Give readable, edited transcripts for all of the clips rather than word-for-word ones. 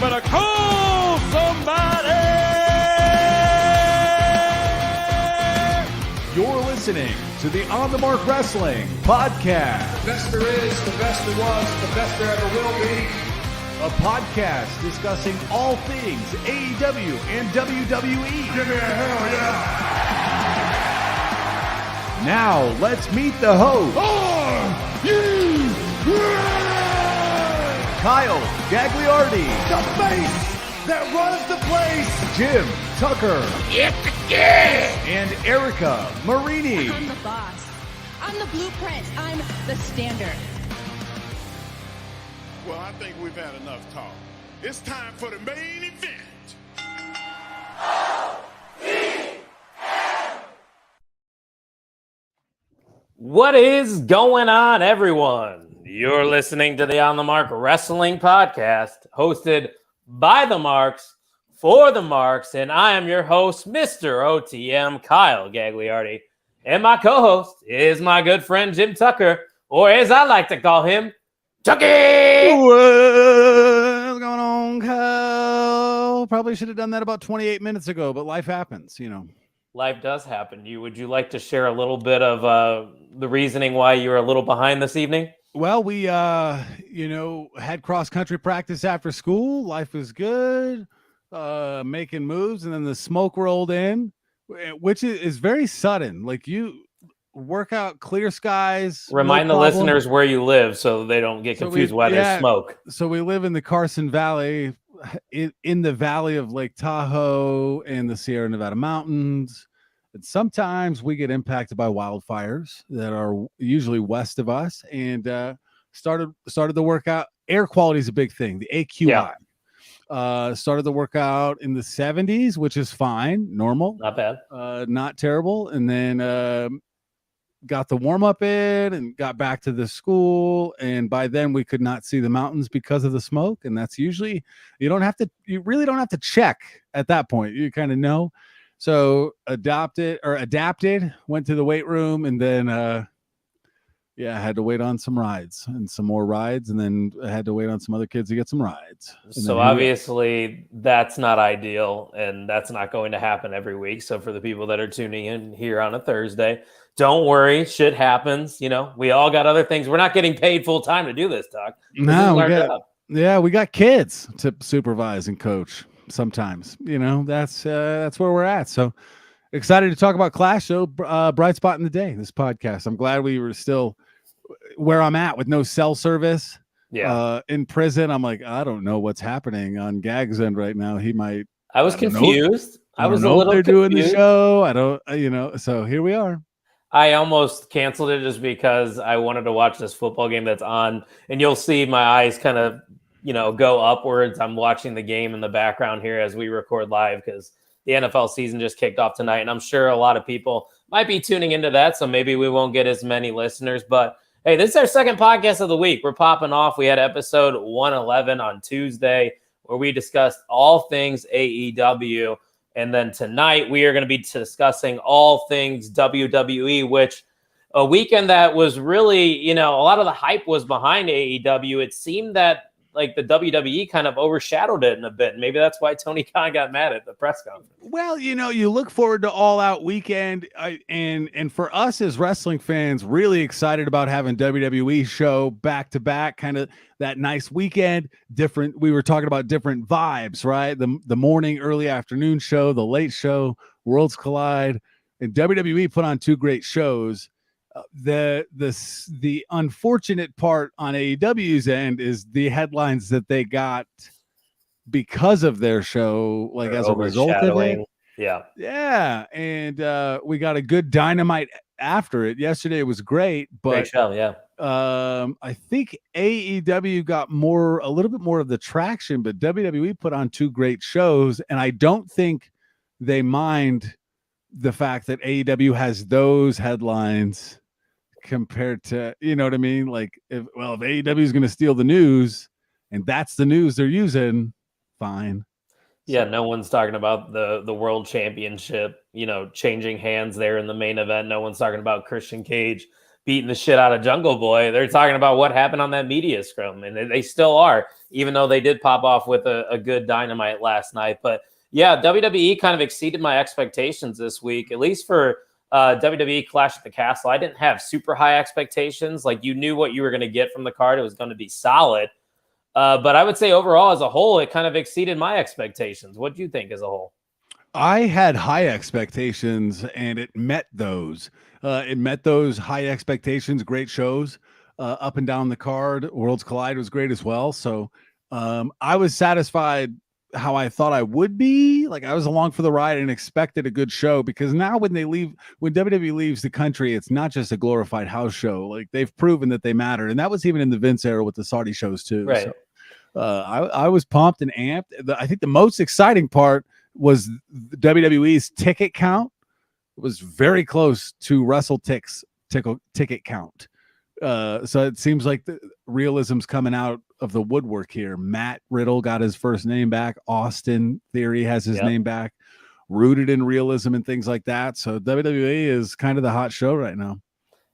better call somebody! You're listening to the On the Mark Wrestling Podcast. The best there is, the best there was, the best there ever will be. A podcast discussing all things AEW and WWE. Give me a hell yeah! Now, let's meet the host. Kyle Gagliardi. The face that runs the place. Jim Tucker. And Erica Marini. I'm the boss. I'm the blueprint. I'm the standard. Well, I think we've had enough talk. It's time for the main event. What is going on, everyone? You're listening to the On the Mark Wrestling Podcast, hosted by the Marks, for the Marks, and I am your host, Mr. OTM, Kyle Gagliardi. And my co-host is my good friend, Jim Tucker, or as I like to call him, Tucky! What's going on, Kyle? Probably should have done that about 28 minutes ago, but life happens, you know. Life does happen. Would you like to share a little bit of the reasoning why you're a little behind this evening? Well, we, had cross-country practice after school. Life was good, making moves, and then the smoke rolled in, which is very sudden. Like, you work out, clear skies. Remind the listeners where you live so they don't get confused why there's smoke. So we live in the Carson Valley, in the valley of Lake Tahoe and the Sierra Nevada mountains. And sometimes we get impacted by wildfires that are usually west of us, and started the workout. Air quality is a big thing, the AQI. Started the workout in the 70s, which is fine, normal, not bad, not terrible. And then got the warm up in and got back to the school, and by then we could not see the mountains because of the smoke. And that's usually, you really don't have to check at that point, you kind of know. So adapted, went to the weight room, and then I had to wait on some rides and some more rides, and then I had to wait on some other kids to get some rides. So obviously that's not ideal, and that's not going to happen every week. So for the people that are tuning in here on a Thursday, don't worry, shit happens. You know, we all got other things. We're not getting paid full time to do this, Doc. We got kids to supervise and coach sometimes. You know, that's where we're at. So excited to talk about Clash. So bright spot in the day, this podcast. I'm glad we were still where I'm at with no cell service. In prison. I'm like, I don't know what's happening on Gag's end right now. I was confused. I was a little they're confused. Doing the show. I don't, so here we are. I almost canceled it just because I wanted to watch this football game that's on, and you'll see my eyes kind of, go upwards. I'm watching the game in the background here as we record live because the NFL season just kicked off tonight, and I'm sure a lot of people might be tuning into that, so maybe we won't get as many listeners. But hey, this is our second podcast of the week. We're popping off. We had episode 111 on Tuesday where we discussed all things AEW. And then tonight we are going to be discussing all things WWE, which a weekend that was really, a lot of the hype was behind AEW. It seemed that like the WWE kind of overshadowed it in a bit. Maybe that's why Tony Khan got mad at the press conference. Well, you look forward to All Out Weekend, and for us as wrestling fans, really excited about having WWE show back to back, kind of that nice weekend. Different. We were talking about different vibes, right? The morning, early afternoon show, the late show, Worlds Collide, and WWE put on two great shows. The unfortunate part on AEW's end is the headlines that they got because of their show, like as a result of it. Yeah. And we got a good Dynamite after it. Yesterday was great, but great show, I think AEW got a little bit more of the traction, but WWE put on two great shows, and I don't think they mind the fact that AEW has those headlines compared to, you know what I mean? Like, if AEW is going to steal the news and that's the news they're using, fine. Yeah, no one's talking about the world championship, changing hands there in the main event. No one's talking about Christian Cage beating the shit out of Jungle Boy. They're talking about what happened on that media scrum, and they still are, even though they did pop off with a good Dynamite last night. But yeah, WWE kind of exceeded my expectations this week, at least for WWE Clash at the Castle. I didn't have super high expectations. Like, you knew what you were going to get from the card. It was going to be solid. But I would say overall, as a whole, it kind of exceeded my expectations. What do you think as a whole? I had high expectations, and it met those. It met those high expectations. Great shows up and down the card. Worlds Collide was great as well. So I was satisfied how I thought I would be. Like, I was along for the ride and expected a good show, because now when WWE leaves the country, it's not just a glorified house show. Like, they've proven that they matter. And that was even in the Vince era with the Saudi shows too. Right. So I was pumped and amped. I think the most exciting part was the WWE's ticket count. It was very close to WrestleTic's ticket count. So it seems like the realism's coming out of the woodwork here. Matt Riddle got his first name back. Austin Theory has his name back, rooted in realism and things like that. So WWE is kind of the hot show right now.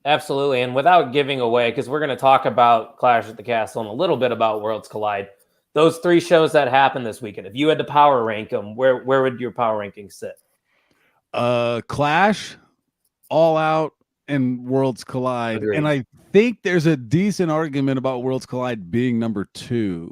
Absolutely. And without giving away, because we're going to talk about Clash at the Castle and a little bit about Worlds Collide, those three shows that happened this weekend, if you had to power rank them, where would your power ranking sit? Clash, All Out, and Worlds Collide. Agreed. And I think there's a decent argument about Worlds Collide being number 2.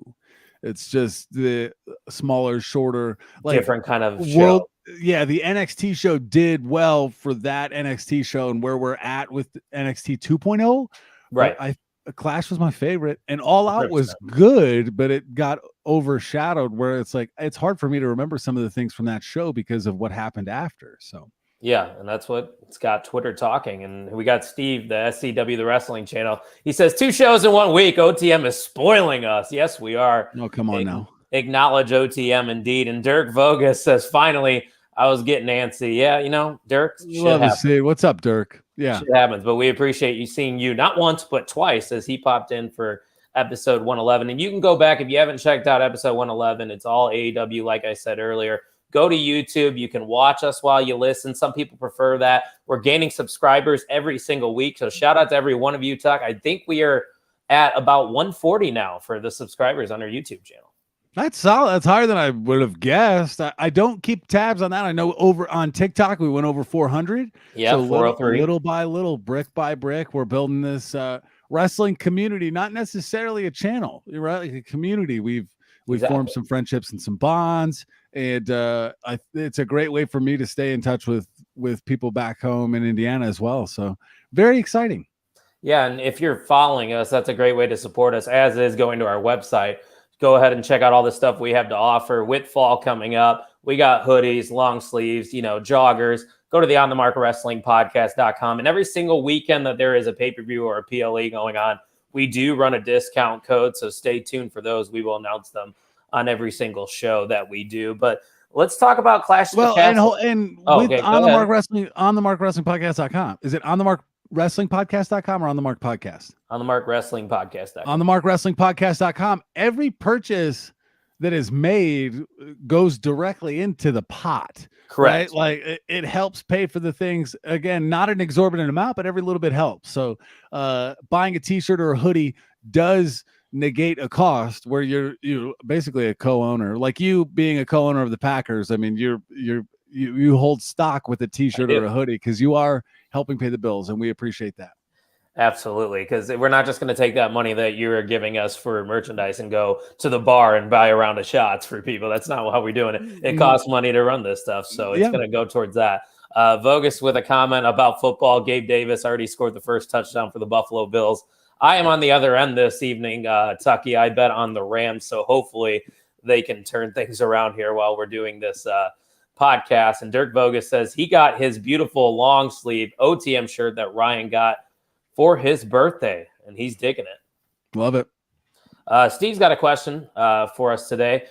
It's just the smaller, shorter, like different kind of show. Yeah, the NXT show did well for that NXT show and where we're at with NXT 2.0. Right. Clash was my favorite, and All Out was good, but it got overshadowed where it's like, it's hard for me to remember some of the things from that show because of what happened after. So yeah, and that's what's got Twitter talking. And we got Steve, the SCW, the wrestling channel. He says 2 shows in 1 week. OTM is spoiling us. Yes, we are. No, come on now. Acknowledge OTM indeed. And Dirk Vogus says, finally, I was getting antsy. Yeah, Dirk. Love to see. What's up, Dirk? Yeah, shit happens. But we appreciate seeing you not once but twice as he popped in for episode 111. And you can go back if you haven't checked out episode 111. It's all AEW, like I said earlier. Go to YouTube. You can watch us while you listen. Some people prefer that. We're gaining subscribers every single week. So shout out to every one of you, Tuck. I think we are at about 140 now for the subscribers on our YouTube channel. That's solid. That's higher than I would have guessed. I don't keep tabs on that. I know over on TikTok, we went over 400. Yeah, so 403. Little by little, brick by brick, we're building this wrestling community, not necessarily a channel, right? Like a community. We've formed some friendships and some bonds, and it's a great way for me to stay in touch with people back home in Indiana as well. So very exciting. Yeah, and if you're following us, that's a great way to support us, as is going to our website. Go ahead and check out all the stuff we have to offer with fall coming up. We got hoodies, long sleeves, joggers. Go to the onthemarkwrestlingpodcast.com. And every single weekend that there is a pay-per-view or a PLE going on, we do run a discount code. So stay tuned for those. We will announce them on every single show that we do. But let's talk about Clash of the Castle. And with On the Mark Wrestling, onthemarkwrestlingpodcast.com. Is it on the Mark WrestlingPodcast.com or on the Mark Podcast? On the Mark Wrestling Podcast.com. On the Mark WrestlingPodcast.com. Every purchase that is made goes directly into the pot. Correct. Right? Like it helps pay for the things. Again, not an exorbitant amount, but every little bit helps. So buying a t-shirt or a hoodie does negate a cost where you're basically a co-owner. Like you being a co-owner of the Packers, I mean, you hold stock with a t-shirt or a hoodie because you are helping pay the bills, and we appreciate that. Absolutely, because we're not just going to take that money that you're giving us for merchandise and go to the bar and buy a round of shots for people. That's not how we're doing it. It costs money to run this stuff, so it's going to go towards that. Vogus with a comment about football. Gabe Davis already scored the first touchdown for the Buffalo Bills. I am on the other end this evening, Tucky. I bet on the Rams, so hopefully they can turn things around here while we're doing this podcast. And Dirk Vogus says he got his beautiful long sleeve OTM shirt that Ryan got for his birthday, and he's digging it. Love it. Steve's got a question for us today.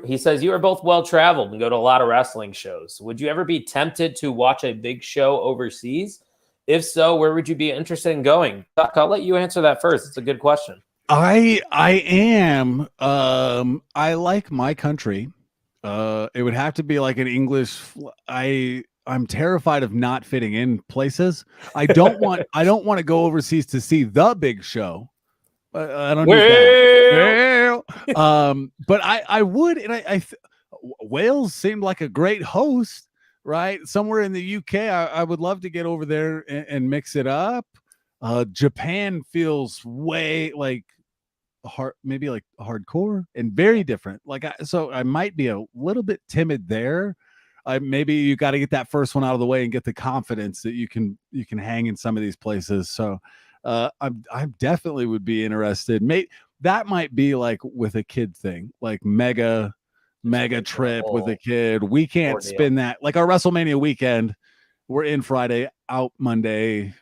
He says, you are both well-traveled and go to a lot of wrestling shows. Would you ever be tempted to watch a big show overseas? If so, where would you be interested in going? Doc, I'll let you answer that first. It's a good question. I am. I like my country. It would have to be like an English. I I'm terrified of not fitting in places. I don't want to go overseas to see the big show. I don't need that. But I would, and Wales seemed like a great host, right? Somewhere in the UK, I would love to get over there and mix it up. Japan feels way like maybe like hardcore and very different. So I might be a little bit timid there. Maybe you got to get that first one out of the way and get the confidence that you can hang in some of these places. So I definitely would be interested. That might be like with a kid thing, like mega trip with a kid. We can't spin that like our WrestleMania weekend. We're in Friday, out Monday.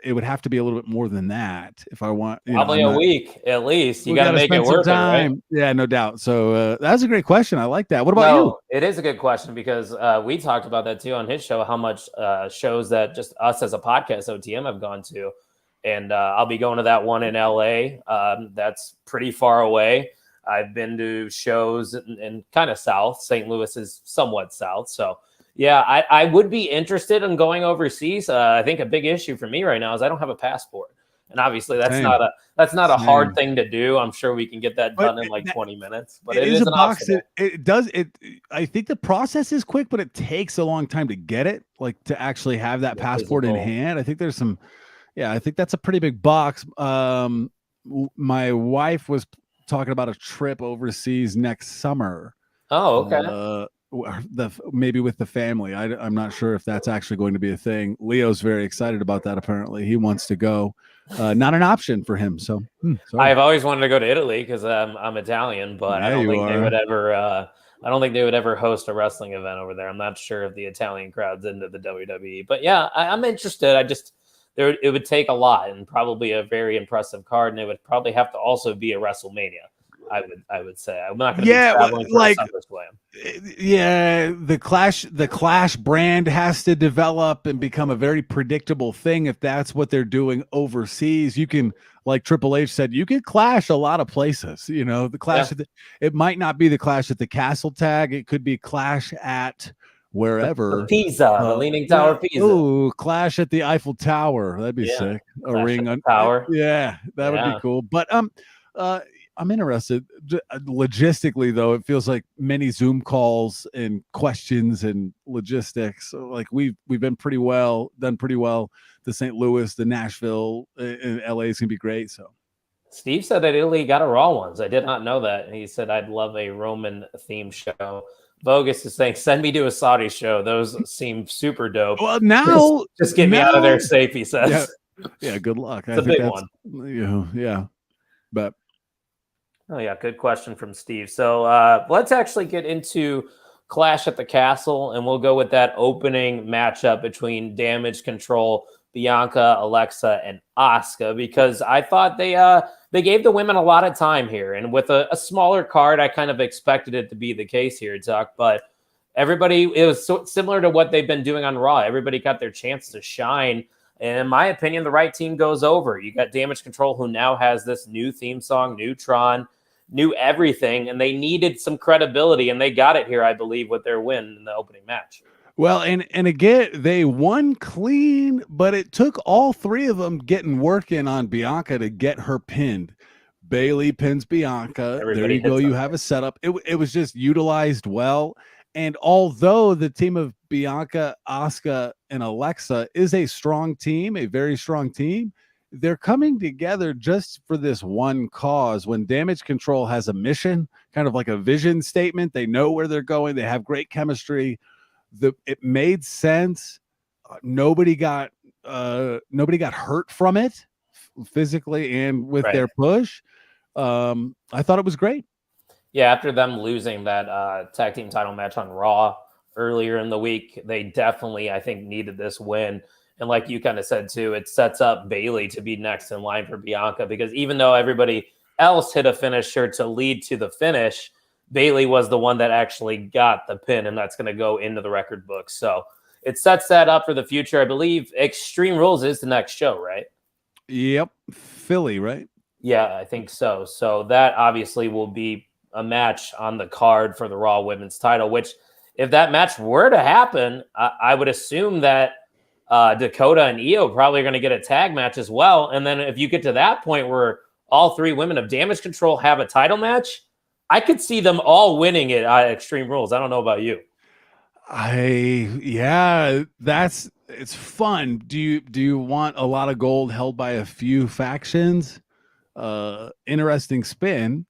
It would have to be a little bit more than that if I want. Probably a week at least. You got to make it work. Right? Yeah, no doubt. So that's a great question. I like that. What about you? It is a good question because we talked about that too on his show. How much shows that just us as a podcast OTM have gone to, and I'll be going to that one in LA. That's pretty far away. I've been to shows in kind of south. St. Louis is somewhat south, so. Yeah, I would be interested in going overseas. I think a big issue for me right now is I don't have a passport, and obviously that's not a hard thing to do. I'm sure we can get that done in like 20 minutes. But it is an obstacle. I think the process is quick, but it takes a long time to get it. Like to actually have that passport in hand. I think there's some. Yeah, I think that's a pretty big box. My wife was talking about a trip overseas next summer. Oh, okay. Maybe with the family. I'm not sure if that's actually going to be a thing. Leo's very excited about that. Apparently he wants to go. Not an option for him. So I've always wanted to go to Italy because I'm Italian, but I don't think they would ever I don't think they would ever host a wrestling event over there. I'm not sure if the Italian crowd's into the WWE, but yeah, I'm interested. It would take a lot and probably a very impressive card, and it would probably have to also be a WrestleMania. I would say I'm not going to be traveling for SummerSlam. Yeah, the Clash brand has to develop and become a very predictable thing. If that's what they're doing overseas, you can, like Triple H said, you can clash a lot of places. The Clash it might not be the Clash at the Castle Tag. It could be Clash at wherever. The Pisa, the Leaning Tower Pisa. Ooh, Clash at the Eiffel Tower. That'd be sick. A Clash ring on Tower. Yeah, that would be cool. But I'm interested. Logistically, though, it feels like many Zoom calls and questions and logistics. So, like we've done pretty well. The St. Louis, the Nashville, and LA is gonna be great. So, Steve said that Italy got a Raw ones. I did not know that. He said I'd love a Roman themed show. Bogus is saying send me to a Saudi show. Those seem super dope. Well, now just get me out of there safe. He says. Yeah. Good luck. It's a big one. Yeah, but. Oh, yeah. Good question from Steve. So let's actually get into Clash at the Castle, and we'll go with that opening matchup between Damage Control, Bianca, Alexa, and Asuka, because I thought they gave the women a lot of time here. And with a smaller card, I kind of expected it to be the case here, Tuck. But it was so similar to what they've been doing on Raw. Everybody got their chance to shine. And in my opinion, the right team goes over. You got Damage Control, who now has this new theme song, new Tron, new everything, and they needed some credibility, and they got it here, I believe, with their win in the opening match. Well, and again, they won clean, but it took all three of them getting work in on Bianca to get her pinned. Bayley pins Bianca. There you go. You have a setup. It was just utilized well. And although the team of Bianca, Asuka, and Alexa is a strong team, a very strong team, they're coming together just for this one cause. When Damage Control has a mission, kind of like a vision statement, they know where they're going. They have great chemistry. It made sense. Nobody got hurt from it physically and with their push. I thought it was great. Yeah, after them losing that tag team title match on Raw earlier in the week, they definitely, I think, needed this win. And like you kind of said, too, it sets up Bayley to be next in line for Bianca, because even though everybody else hit a finisher to lead to the finish, Bayley was the one that actually got the pin, and that's going to go into the record book. So it sets that up for the future. I believe Extreme Rules is the next show, right? Yep. Philly, right? Yeah, I think so. So that obviously will be a match on the card for the Raw Women's title, which if that match were to happen, I would assume that Dakota and Io probably are going to get a tag match as well. And then if you get to that point where all three women of Damage Control have a title match, I could see them all winning it at Extreme Rules. I don't know about you. It's fun. Do you want a lot of gold held by a few factions? Interesting spin,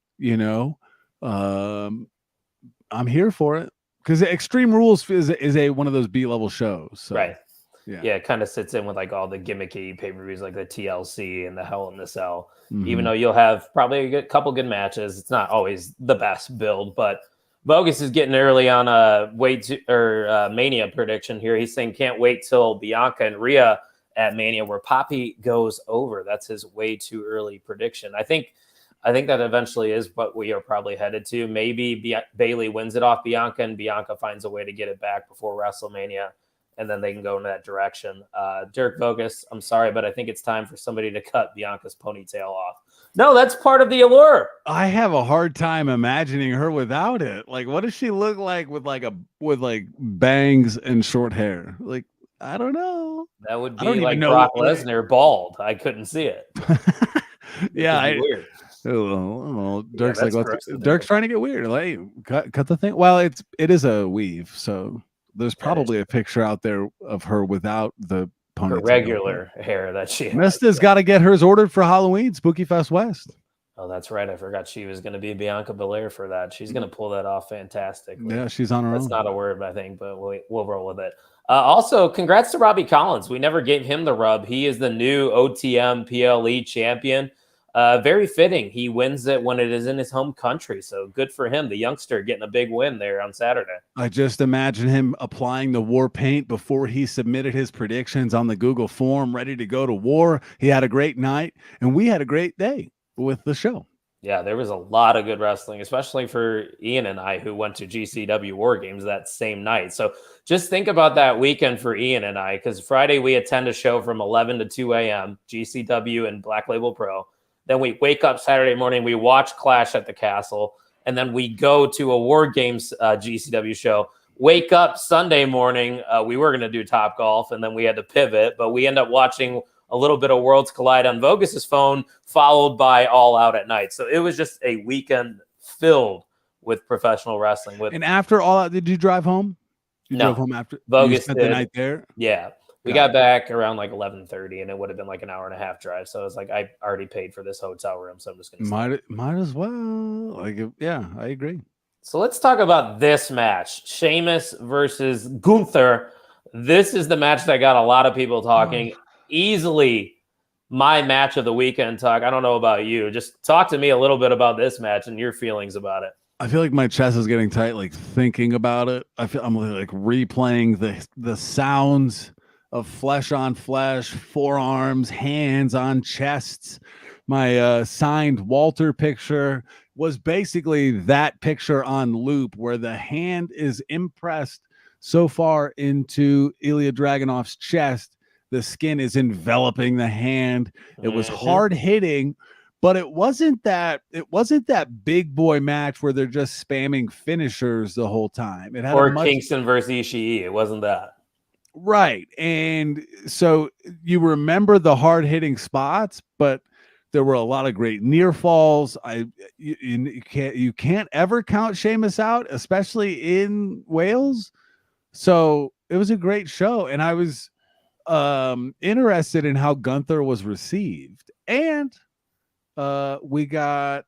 I'm here for it because Extreme Rules is a one of those B-level shows. So, right. Yeah, it kind of sits in with like all the gimmicky pay-per-views like the TLC and the Hell in the Cell. Mm-hmm. Even though you'll have probably a couple good matches, it's not always the best build. But Bogus is getting early on a Mania prediction here. He's saying can't wait till Bianca and Rhea at Mania where Poppy goes over. That's his way too early prediction. I think that eventually is what we are probably headed to. Maybe Bayley wins it off Bianca and Bianca finds a way to get it back before WrestleMania, and then they can go in that direction. Dirk Bogus, I'm sorry, but I think it's time for somebody to cut Bianca's ponytail off. No, that's part of the allure. I have a hard time imagining her without it. Like, what does she look like with bangs and short hair? Like, I don't know. That would be like Brock Lesnar bald. I couldn't see it. Yeah, weird. Dirk's Dirk's trying to get weird. Like, cut the thing. Well, it is a weave, so there's probably a picture out there of her without the ponytail. Her regular hair that she has. Mista's got to get hers ordered for Halloween, Spooky Fest West. Oh, that's right. I forgot she was going to be Bianca Belair for that. She's going to pull that off fantastically. Yeah, she's on her own. That's not a word, I think, but we'll roll with it. Also, congrats to Robbie Collins. We never gave him the rub. He is the new OTM PLE champion. Very fitting. He wins it when it is in his home country. So good for him. The youngster getting a big win there on Saturday. I just imagine him applying the war paint before he submitted his predictions on the Google form, ready to go to war. He had a great night, and we had a great day with the show. Yeah, there was a lot of good wrestling, especially for Ian and I, who went to GCW War Games that same night. So just think about that weekend for Ian and I, because Friday we attend a show from 11 to 2 a.m., GCW and Black Label Pro. Then we wake up Saturday morning, we watch Clash at the Castle, and then we go to a War Games GCW show. Wake up Sunday morning, we were going to do Top Golf, and then we had to pivot, but we end up watching a little bit of Worlds Collide on Vogus's phone, followed by All Out at night. So it was just a weekend filled with professional wrestling. And after All Out, did you drive home? You drove home after Vogus spent the night there? Yeah. We got back around like 11:30, and it would have been like an hour and a half drive. So I was like, I already paid for this hotel room, so I'm just going to might as well. Yeah, I agree. So let's talk about this match. Sheamus versus Gunther. This is the match that got a lot of people talking. Easily my match of the weekend talk. I don't know about you. Just talk to me a little bit about this match and your feelings about it. I feel like my chest is getting tight, like thinking about it. I'm like replaying the sounds of flesh on flesh, forearms, hands on chests. My signed Walter picture was basically that picture on loop where the hand is impressed so far into Ilya Dragunov's chest. The skin is enveloping the hand. It was hard hitting, but it wasn't that big boy match where they're just spamming finishers the whole time. It had Kingston versus Ishii. It wasn't that. Right. And so you remember the hard hitting spots, but there were a lot of great near falls. You can't ever count Sheamus out, especially in Wales. So it was a great show, and I was interested in how Gunther was received. And we got,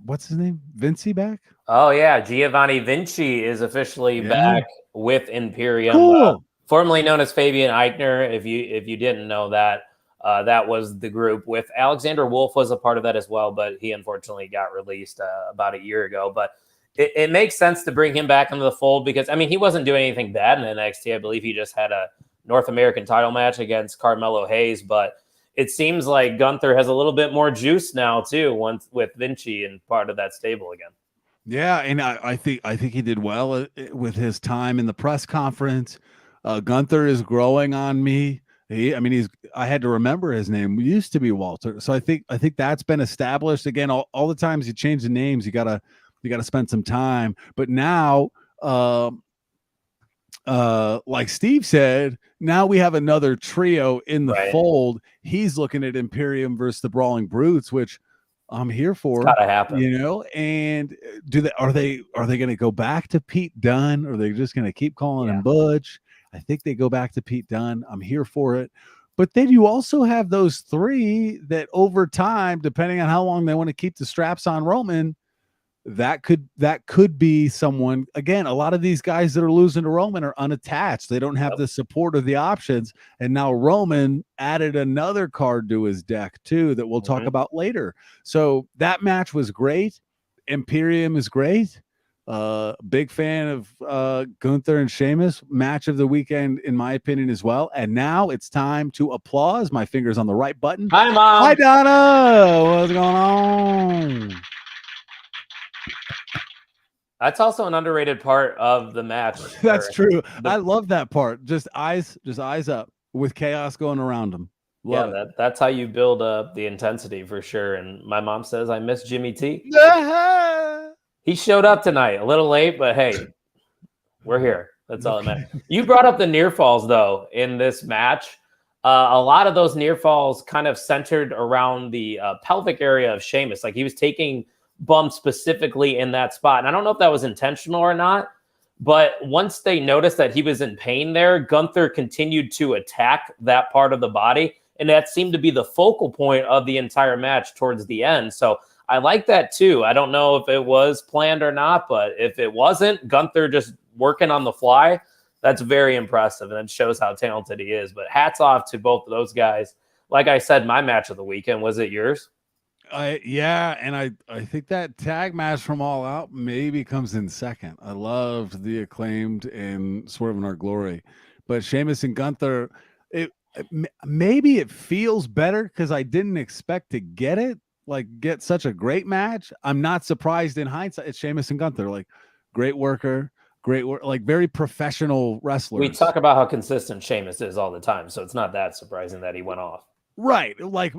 what's his name? Vinci back? Oh yeah, Giovanni Vinci is officially back with Imperium. Cool. Formerly known as Fabian Eichner. If you didn't know that, that was the group with Alexander Wolf was a part of that as well, but he unfortunately got released about a year ago. But it makes sense to bring him back into the fold because, I mean, he wasn't doing anything bad in NXT. I believe he just had a North American title match against Carmelo Hayes, but it seems like Gunther has a little bit more juice now too, once with Vinci and part of that stable again. Yeah, and I think he did well with his time in the press conference. Gunther is growing on me. I had to remember his name. It used to be Walter. So I think that's been established. Again, all the times you change the names, you gotta spend some time. But now like Steve said, now we have another trio in the Right. fold. He's looking at Imperium versus the Brawling Brutes, which I'm here for. It's gotta happen. You know, and are they going to go back to Pete Dunne, or are they just going to keep calling him Butch? I think they go back to Pete Dunne. I'm here for it. But then you also have those three that over time, depending on how long they want to keep the straps on Roman, that could be someone. Again, a lot of these guys that are losing to Roman are unattached. They don't have the support of the options. And now Roman added another card to his deck too that we'll talk about later. So that match was great. Imperium is great. Big fan of Gunther and Sheamus. Match of the weekend, in my opinion, as well. And now it's time to applause. My finger's on the right button. Hi, Mom. Hi, Donna. What's going on? That's also an underrated part of the match. That's true. I love that part. Just eyes up with chaos going around them. That's how you build up the intensity for sure. And my mom says I miss Jimmy T. He showed up tonight, a little late, but hey, we're here. That's all that matters. You brought up the near falls though in this match. A lot of those near falls kind of centered around the pelvic area of Sheamus. Like he was taking bumps specifically in that spot. And I don't know if that was intentional or not, but once they noticed that he was in pain there, Gunther continued to attack that part of the body. And that seemed to be the focal point of the entire match towards the end. So I like that too. I don't know if it was planned or not, but if it wasn't, Gunther just working on the fly, that's very impressive. And it shows how talented he is. But hats off to both of those guys. Like I said, my match of the weekend, was it yours? And I think that tag match from All Out maybe comes in second. I loved the Acclaimed and Swerve in Our Glory, but Sheamus and Gunther, maybe it feels better because I didn't expect to get such a great match. I'm not surprised in hindsight. It's Sheamus and Gunther, like great work, like very professional wrestlers. We talk about how consistent Sheamus is all the time, so it's not that surprising that he went off. Right. Like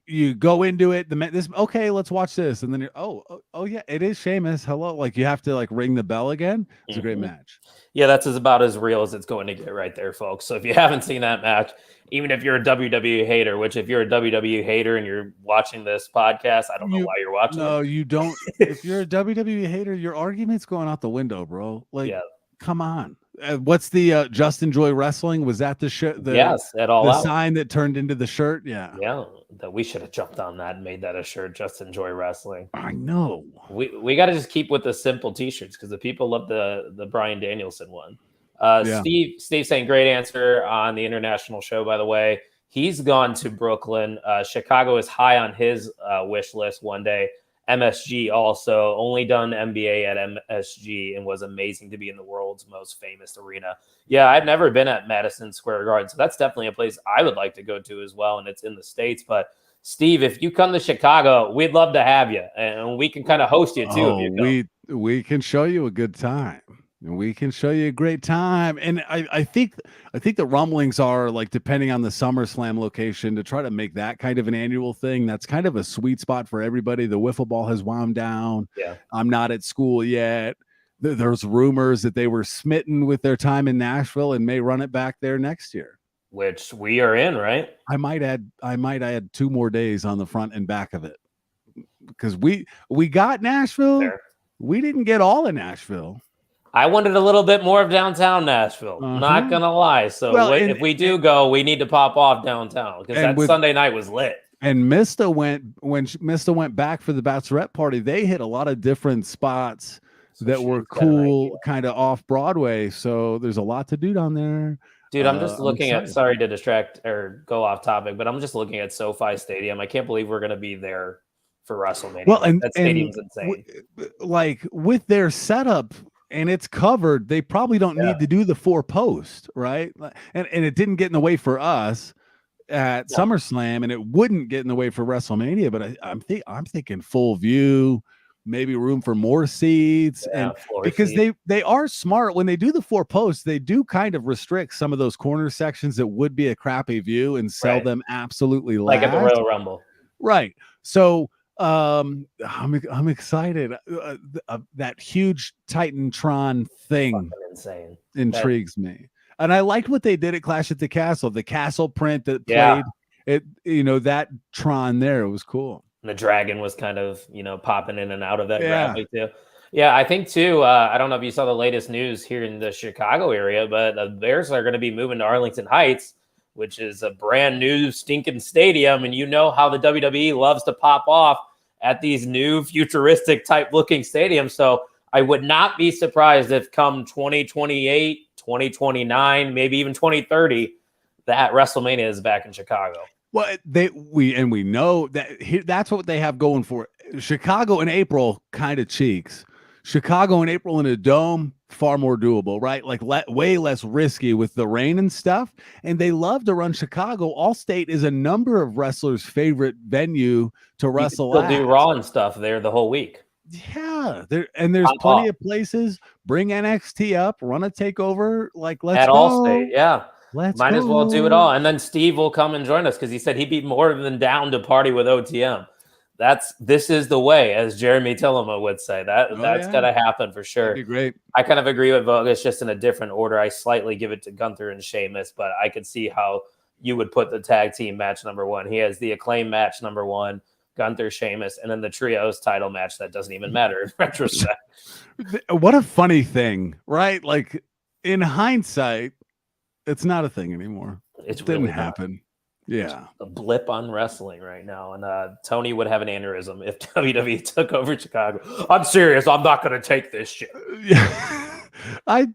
you go into it, okay, let's watch this. And then oh yeah, it is Sheamus. Hello. Like you have to like ring the bell again. It's a great match. Yeah, that's about as real as it's going to get right there, folks. So if you haven't seen that match, even if you're a WWE hater, which if you're a WWE hater and you're watching this podcast, I don't know why you're watching. No, you don't. If you're a WWE hater, your argument's going out the window, bro. Like, come on. What's the Just Enjoy Wrestling? Was that the shirt? Yes, at All Out. Sign that turned into the shirt. Yeah, that we should have jumped on that and made that a shirt. Just Enjoy Wrestling. I know. We got to just keep with the simple T-shirts because the people love the Bryan Danielson one. Steve saying great answer on the international show. By the way, he's gone to Brooklyn. Chicago is high on his wish list one day. MSG also only done MBA at MSG and was amazing to be in the world's most famous arena. Yeah, I've never been at Madison Square Garden, so that's definitely a place I would like to go to as well, and it's in the States. But Steve, if you come to Chicago, we'd love to have you, and we can kind of host you too. If you come. We can show you a good time. We can show you a great time. And I think the rumblings are like, depending on the SummerSlam location, to try to make that kind of an annual thing. That's kind of a sweet spot for everybody. The wiffle ball has wound down. Yeah. I'm not at school yet. There's rumors that they were smitten with their time in Nashville and may run it back there next year. Which we are in, right? I might add 2 more days on the front and back of it. Because we got Nashville. Fair. We didn't get all of Nashville. I wanted a little bit more of downtown Nashville. Not gonna lie. So if we do go, we need to pop off downtown because that Sunday night was lit. And Mista went back for the bachelorette party. They hit a lot of different spots that were cool, kind of off Broadway. So there's a lot to do down there. Dude, I'm just looking at. Sorry to distract or go off topic, but I'm just looking at SoFi Stadium. I can't believe we're gonna be there for WrestleMania. Well, that stadium's insane. Like with their setup. And it's covered. They probably don't need to do the 4-post, right? And it didn't get in the way for us at SummerSlam, and it wouldn't get in the way for WrestleMania. But I'm thinking full view, maybe room for more seats, and because they are smart when they do the 4-post, they do kind of restrict some of those corner sections that would be a crappy view and sell them absolutely last. Like at the Royal Rumble, right? So. I'm excited. That huge Titantron thing Fucking insane. intrigues me, and I liked what they did at Clash at the Castle. The castle print that Yeah. played it, that Tron there, it was cool. The dragon was kind of, popping in and out of that Yeah. graphic too. Yeah, I think too. I don't know if you saw the latest news here in the Chicago area, but the Bears are going to be moving to Arlington Heights, which is a brand new stinking stadium. And you know how the WWE loves to pop off at these new futuristic type looking stadiums. So I would not be surprised if come 2028, 2029, maybe even 2030, that WrestleMania is back in Chicago. Well, we know that that's what they have going for it. Chicago in April kind of cheeks. Chicago in April in a dome, far more doable, right? Like way less risky with the rain and stuff. And they love to run Chicago. Allstate is a number of wrestlers' favorite venue to wrestle They'll at. do Raw and stuff there the whole week. Yeah, there's plenty of places. Bring NXT up, run a takeover. Like let's at go. Allstate, yeah. Might as well do it all. And then Steve will come and join us because he said he'd be more than down to party with OTM. This is the way, as Jeremy Tillema would say. That's gotta happen for sure. That'd be great. I kind of agree with Vogus, just in a different order. I slightly give it to Gunther and Sheamus, but I could see how you would put the tag team match number one. He has the Acclaim match number one, Gunther, Sheamus, and then the trios title match that doesn't even matter in retrospect. What a funny thing, right? Like in hindsight, it's not a thing anymore. It didn't happen. Yeah. A blip on wrestling right now. And Tony would have an aneurysm if WWE took over Chicago. I'm serious. I'm not going to take this shit. Yeah. I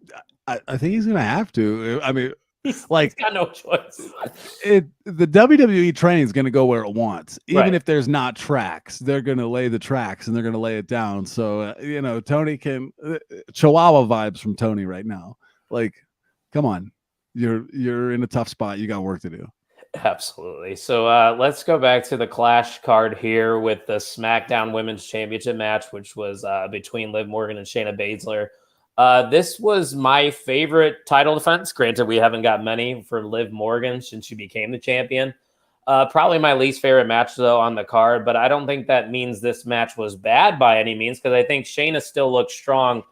think he's going to have to. I mean, he's got no choice. The WWE train is going to go where it wants. Even if there's not tracks, they're going to lay the tracks and they're going to lay it down. So, Tony can Chihuahua vibes from Tony right now. Like, come on. You're in a tough spot. You got work to do. Absolutely. So let's go back to the Clash card here with the SmackDown Women's Championship match, which was between Liv Morgan and Shayna Baszler. This was my favorite title defense. Granted, we haven't got many for Liv Morgan since she became the champion. Probably my least favorite match, though, on the card. But I don't think that means this match was bad by any means, because I think Shayna still looked strong,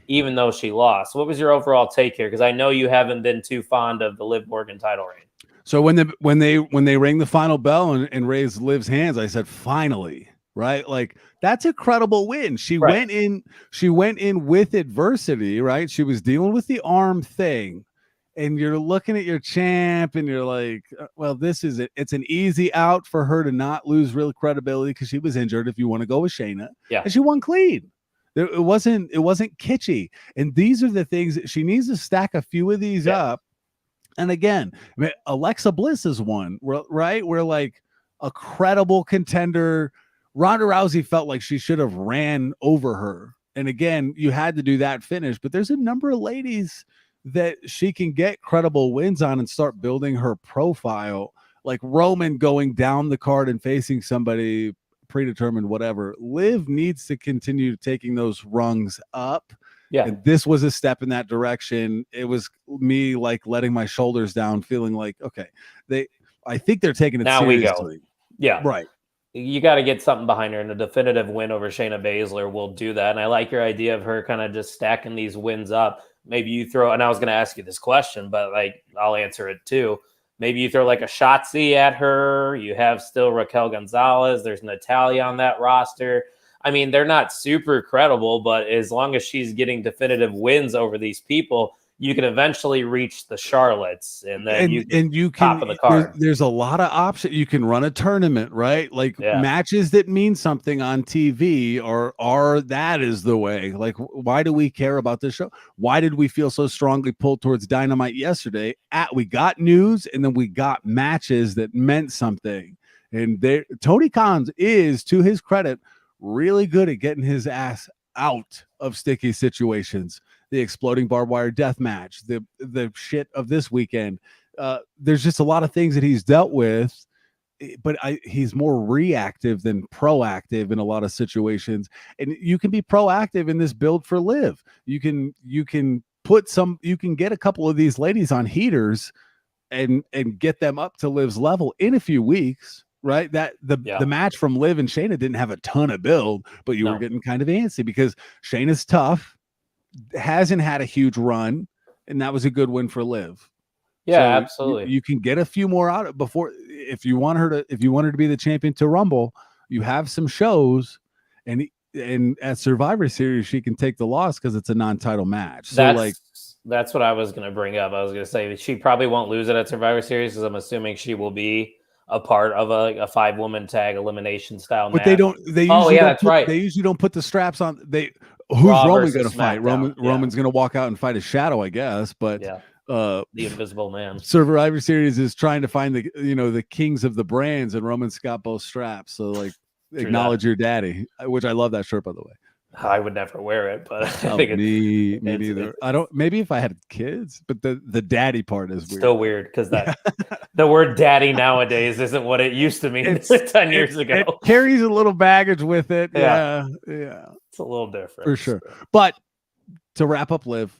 even though she lost. What was your overall take here? Because I know you haven't been too fond of the Liv Morgan title reign. So when they rang the final bell and raised Liv's hands, I said, finally, right? Like that's a credible win. She went in with adversity, right? She was dealing with the arm thing. And you're looking at your champ and you're like, well, this is it. It's an easy out for her to not lose real credibility because she was injured, if you want to go with Shayna. Yeah. And she won clean. It wasn't kitschy. And these are the things that she needs to stack a few of these up. And again, I mean, Alexa Bliss is one, right? Where like a credible contender, Ronda Rousey felt like she should have ran over her. And again, you had to do that finish, but there's a number of ladies that she can get credible wins on and start building her profile. Like Roman going down the card and facing somebody predetermined, whatever. Liv needs to continue taking those rungs up. Yeah. And this was a step in that direction. It was me like letting my shoulders down, feeling like, okay, I think they're taking it now seriously. We go. Yeah. Right. You got to get something behind her, and a definitive win over Shayna Baszler will do that. And I like your idea of her kind of just stacking these wins up. Maybe you throw, and I was going to ask you this question, but like I'll answer it too. Maybe you throw like a Shotzi at her. You have still Raquel Gonzalez. There's Natalia on that roster. I mean, they're not super credible, but as long as she's getting definitive wins over these people, you can eventually reach the Charlottes, and then you can top of the card. There's a lot of options. You can run a tournament, right? Like matches that mean something on TV, or that is the way. Like, why do we care about this show? Why did we feel so strongly pulled towards Dynamite yesterday? We got news, and then we got matches that meant something. And Tony Khan is, to his credit, really good at getting his ass out of sticky situations. The exploding barbed wire death match, the shit of this weekend. There's just a lot of things that he's dealt with, but he's more reactive than proactive in a lot of situations. And you can be proactive in this build for Liv. You can get a couple of these ladies on heaters and get them up to Liv's level in a few weeks. right? That the match from Liv and Shayna didn't have a ton of build, but you were getting kind of antsy because Shayna's tough, hasn't had a huge run, and that was a good win for Liv. Yeah, so absolutely. You can get a few more out before if you want her to be the champion to Rumble, you have some shows, and at Survivor Series she can take the loss because it's a non-title match. So that's what I was going to bring up. I was going to say she probably won't lose it at Survivor Series because I'm assuming she will be a part of a 5-woman tag elimination style match. But they usually don't put the straps on. Who's Roman going to fight? Roman's going to walk out and fight a shadow, I guess. But the Invisible Man. Survivor Series is trying to find the kings of the brands, and Roman's got both straps. So acknowledge your daddy, which I love that shirt, by the way. I would never wear it, but I think me neither. I don't. Maybe if I had kids, but the daddy part is weird. Still weird because the word "daddy" nowadays isn't what it used to mean 10 years ago. It carries a little baggage with it. Yeah. It's a little different for sure. But to wrap up, Liv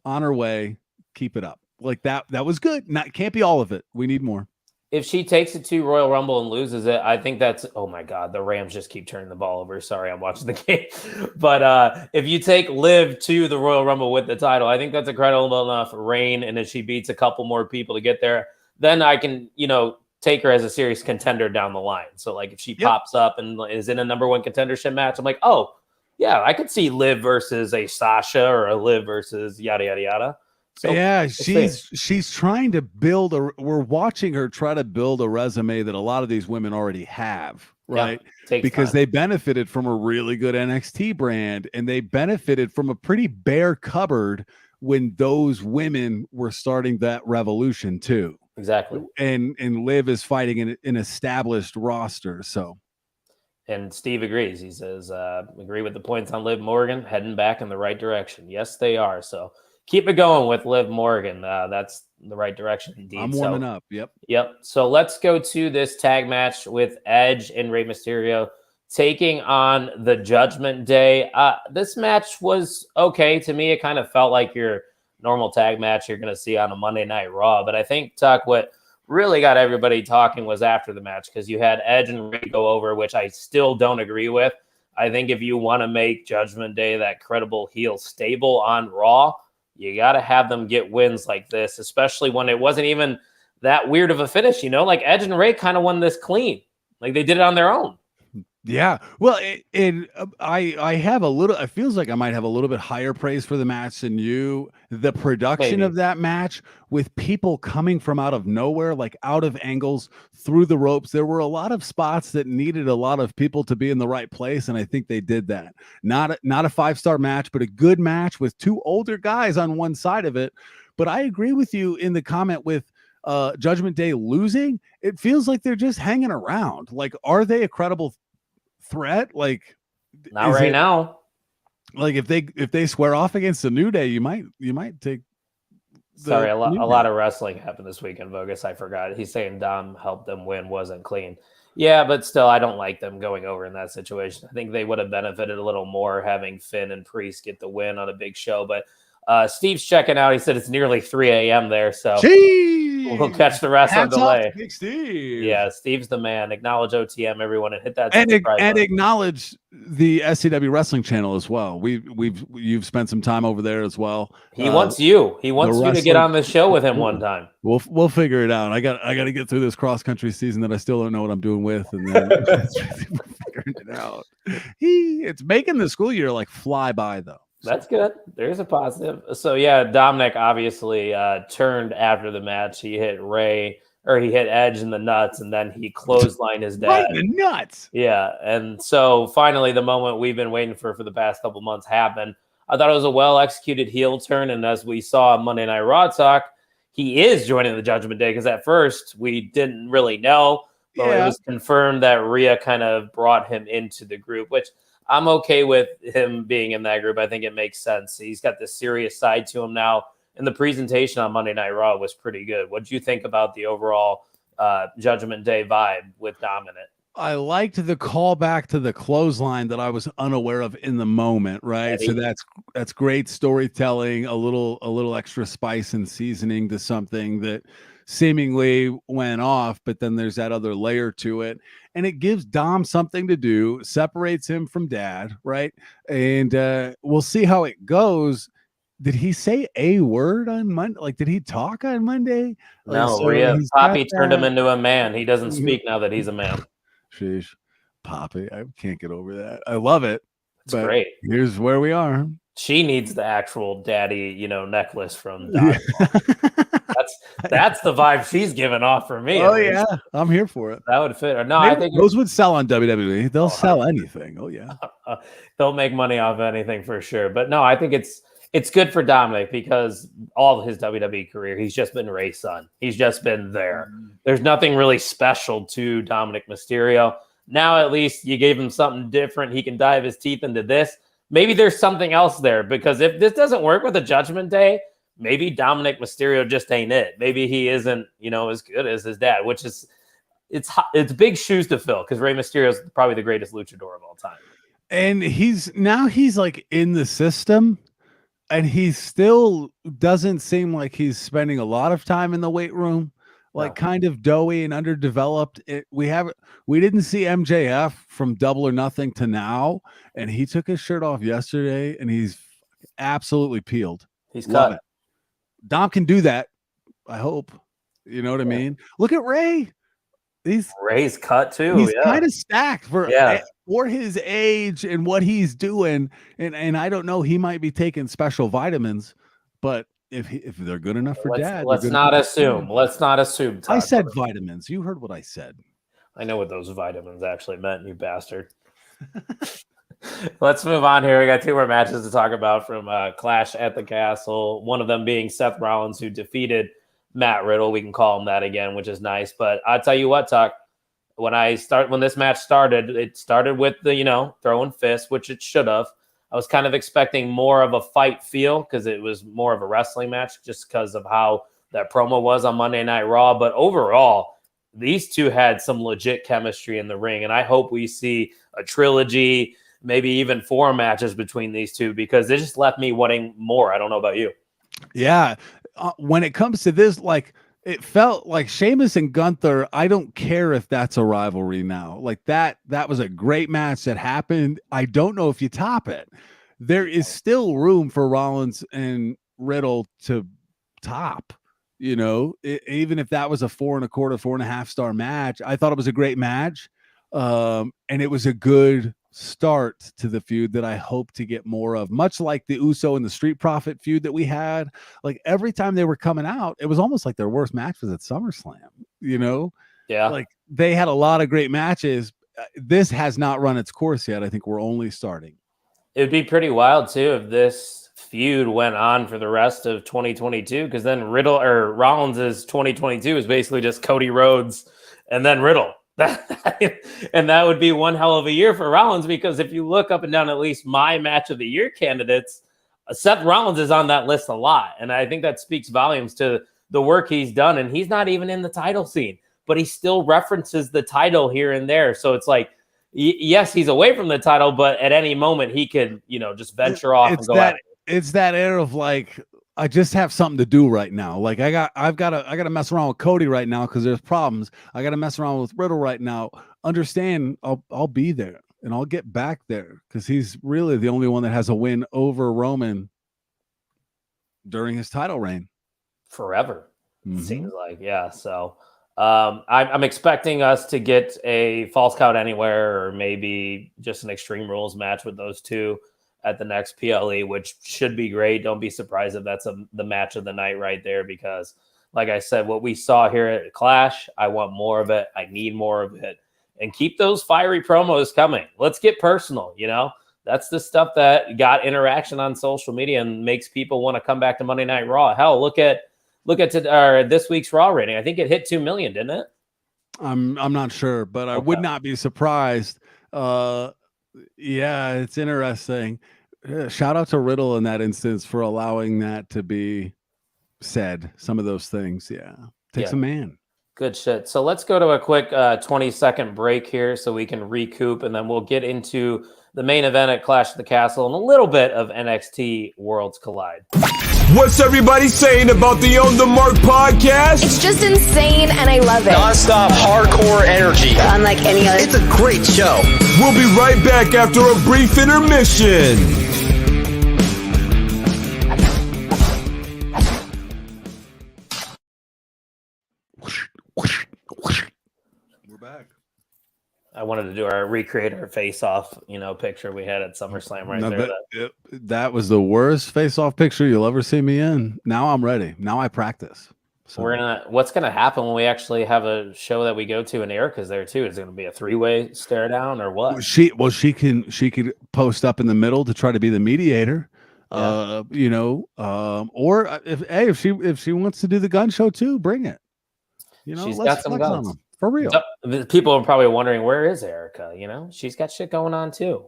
on her way, keep it up. That was good. Can't be all of it. We need more. If she takes it to Royal Rumble and loses it, I think that's, oh my God, the Rams just keep turning the ball over. Sorry, I'm watching the game. But if you take Liv to the Royal Rumble with the title, I think that's a credible enough reign. And if she beats a couple more people to get there, then I can, take her as a serious contender down the line. So if she pops up and is in a number 1 contendership match, I'm like, oh yeah, I could see Liv versus a Sasha or a Liv versus yada, yada, yada. So yeah, she's trying to build we're watching her try to build a resume that a lot of these women already have, right? Because they benefited from a really good NXT brand, and they benefited from a pretty bare cupboard when those women were starting that revolution too. Exactly. And Liv is fighting an established roster. So and Steve agrees. He says, agree with the points on Liv Morgan, heading back in the right direction. Yes, they are. So keep it going with Liv Morgan. That's the right direction indeed. I'm warming up. Yep. So let's go to this tag match with Edge and Rey Mysterio taking on the Judgment Day. This match was okay to me. It kind of felt like your normal tag match you're going to see on a Monday Night Raw. But I think, Tuck, what really got everybody talking was after the match, because you had Edge and Rey go over, which I still don't agree with. I think if you want to make Judgment Day that credible heel stable on Raw, you got to have them get wins like this, especially when it wasn't even that weird of a finish, Edge and Rey kind of won this clean. They did it on their own. Yeah. Well, I have it feels like I might have a little bit higher praise for the match than you. The production of that match with people coming from out of nowhere, out of angles through the ropes. There were a lot of spots that needed a lot of people to be in the right place. And I think they did that. Not a 5-star match, but a good match with 2 older guys on one side of it. But I agree with you in the comment with Judgment Day losing. It feels like they're just hanging around. Are they a credible threat? Not right now. If they square off against the New Day, you might take. Sorry, a lot of wrestling happened this weekend, Bogus. I forgot. He's saying Dom helped them win, wasn't clean. Yeah, but still, I don't like them going over in that situation. I think they would have benefited a little more having Finn and Priest get the win on a big show. But Steve's checking out. He said it's nearly 3 a.m. there, so we'll catch the rest on delay. Big Steve. Yeah, Steve's the man. Acknowledge OTM, everyone, and hit that and acknowledge the SCW Wrestling channel as well. You've spent some time over there as well. He wants you. He wants you to get on the show with him one time. We'll figure it out. I got to get through this cross country season that I still don't know what I'm doing with, and then we're figuring it out. It's making the school year fly by though. That's good. There's a positive. So yeah, Dominic obviously turned after the match. He hit Edge in the nuts, and then he clotheslined his dad. Right in the nuts. Yeah, and so finally, the moment we've been waiting for the past couple months happened. I thought it was a well executed heel turn, and as we saw on Monday Night Raw Talk, he is joining the Judgment Day, because at first we didn't really know, but it was confirmed that Rhea kind of brought him into the group, which I'm okay with him being in that group. I think it makes sense. He's got this serious side to him now, and the presentation on Monday Night Raw was pretty good. What did you think about the overall Judgment Day vibe with Dom in it? I liked the callback to the clothesline that I was unaware of in the moment, right? So that's great storytelling, a little extra spice and seasoning to something that seemingly went off, but then there's that other layer to it. And it gives Dom something to do, separates him from Dad, right? And we'll see how it goes. Did he say a word on Monday? Like, did he talk on Monday? Like, No, so Rhea he's got Poppy turned him that. into a man. He doesn't speak now that he's a man. Sheesh. Poppy. I can't get over that. I love it. It's great. Here's where we are. She needs the actual daddy, necklace from Dom. That's the vibe she's giving off for me. Oh yeah, I'm here for it. That would fit. No, I think those would sell on WWE. They'll sell anything. Oh yeah, they'll make money off anything for sure. But no, I think it's good for Dominic because all of his WWE career, he's just been Ray's son. He's just been there. There's nothing really special to Dominic Mysterio. Now at least you gave him something different. He can dive his teeth into this. Maybe there's something else there because if this doesn't work with the Judgment Day, maybe Dominic Mysterio just ain't it. Maybe he isn't, as good as his dad, which is it's big shoes to fill because Rey Mysterio is probably the greatest luchador of all time. And he's like in the system. And he still doesn't seem like he's spending a lot of time in the weight room, like kind of doughy and underdeveloped. We didn't see MJF from Double or Nothing to now, and he took his shirt off yesterday, and he's absolutely peeled. He's Love cut. it. Dom can do that. I hope. You know what I mean? Look at Ray. Ray's cut too. He's kind of stacked for his age and what he's doing. And I don't know, he might be taking special vitamins, but if they're good enough for Dad, let's not assume. Let's not assume. I said vitamins. You heard what I said. I know what those vitamins actually meant, you bastard. Let's move on here. We got two more matches to talk about from Clash at the Castle. One of them being Seth Rollins, who defeated Matt Riddle. We can call him that again, which is nice. But I'll tell you what, Tuck, when this match started, it started with the, throwing fists, which it should have. I was kind of expecting more of a fight feel because it was more of a wrestling match just because of how that promo was on Monday Night Raw. But overall, these two had some legit chemistry in the ring. And I hope we see a trilogy, maybe even 4 matches between these two because it just left me wanting more. I don't know about you. Yeah. When it comes to this, like, it felt like Sheamus and Gunther. I don't care if that's a rivalry now. Like that was a great match that happened. I don't know if you top it. There is still room for Rollins and Riddle to top, even if that was a 4.25, 4.5 star match. I thought it was a great match. And it was a good start to the feud that I hope to get more of, much like the Uso and the Street Profit feud that we had. Like every time they were coming out, it was almost like their worst match was at SummerSlam, Yeah. Like they had a lot of great matches. This has not run its course yet. I think we're only starting. It would be pretty wild too if this feud went on for the rest of 2022, because then Rollins' 2022 is basically just Cody Rhodes and then Riddle. And that would be one hell of a year for Rollins, because if you look up and down at least my match of the year candidates, Seth Rollins is on that list a lot. And I think that speaks volumes to the work he's done. And he's not even in the title scene, but he still references the title here and there. So it's like, yes, he's away from the title, but at any moment he could, just venture off and go at it. It's that air of like, I just have something to do right now. Like I've got to mess around with Cody right now because there's problems. I got to mess around with Riddle right now. Understand, I'll be there and I'll get back there because he's really the only one that has a win over Roman during his title reign. Forever, it seems like. Yeah. So I'm expecting us to get a Falls Count Anywhere or maybe just an Extreme Rules match with those two at the next PLE, which should be great. Don't be surprised if that's the match of the night right there, because like I said, what we saw here at Clash, I want more of it. I need more of it. And keep those fiery promos coming. Let's get personal, That's the stuff that got interaction on social media and makes people want to come back to Monday Night Raw. Hell, look at this week's Raw rating. I think it hit 2 million, didn't it? I'm not sure, but I would not be surprised. Yeah, it's interesting. Shout out to Riddle in that instance for allowing that to be said. Some of those things, takes a man. Good shit. So let's go to a quick 20-second break here so we can recoup, and then we'll get into the main event at Clash of the Castle and a little bit of NXT Worlds Collide. What's everybody saying about the On The Mark podcast? It's just insane, and I love it. Non-stop hardcore energy. Unlike any other. It's a great show. We'll be right back after a brief intermission. We're back. I wanted to do recreate our face-off, picture we had at SummerSlam That was the worst face-off picture you'll ever see me in. Now I'm ready. Now I practice. So What's gonna happen when we actually have a show that we go to and Erica's there too? Is it gonna be a 3-way stare down or what? she could post up in the middle to try to be the mediator. Yeah. Or if she wants to do the gun show too, bring it. She's let's got some flex on guns. them, for real. People are probably wondering, where is Erica? She's got shit going on too.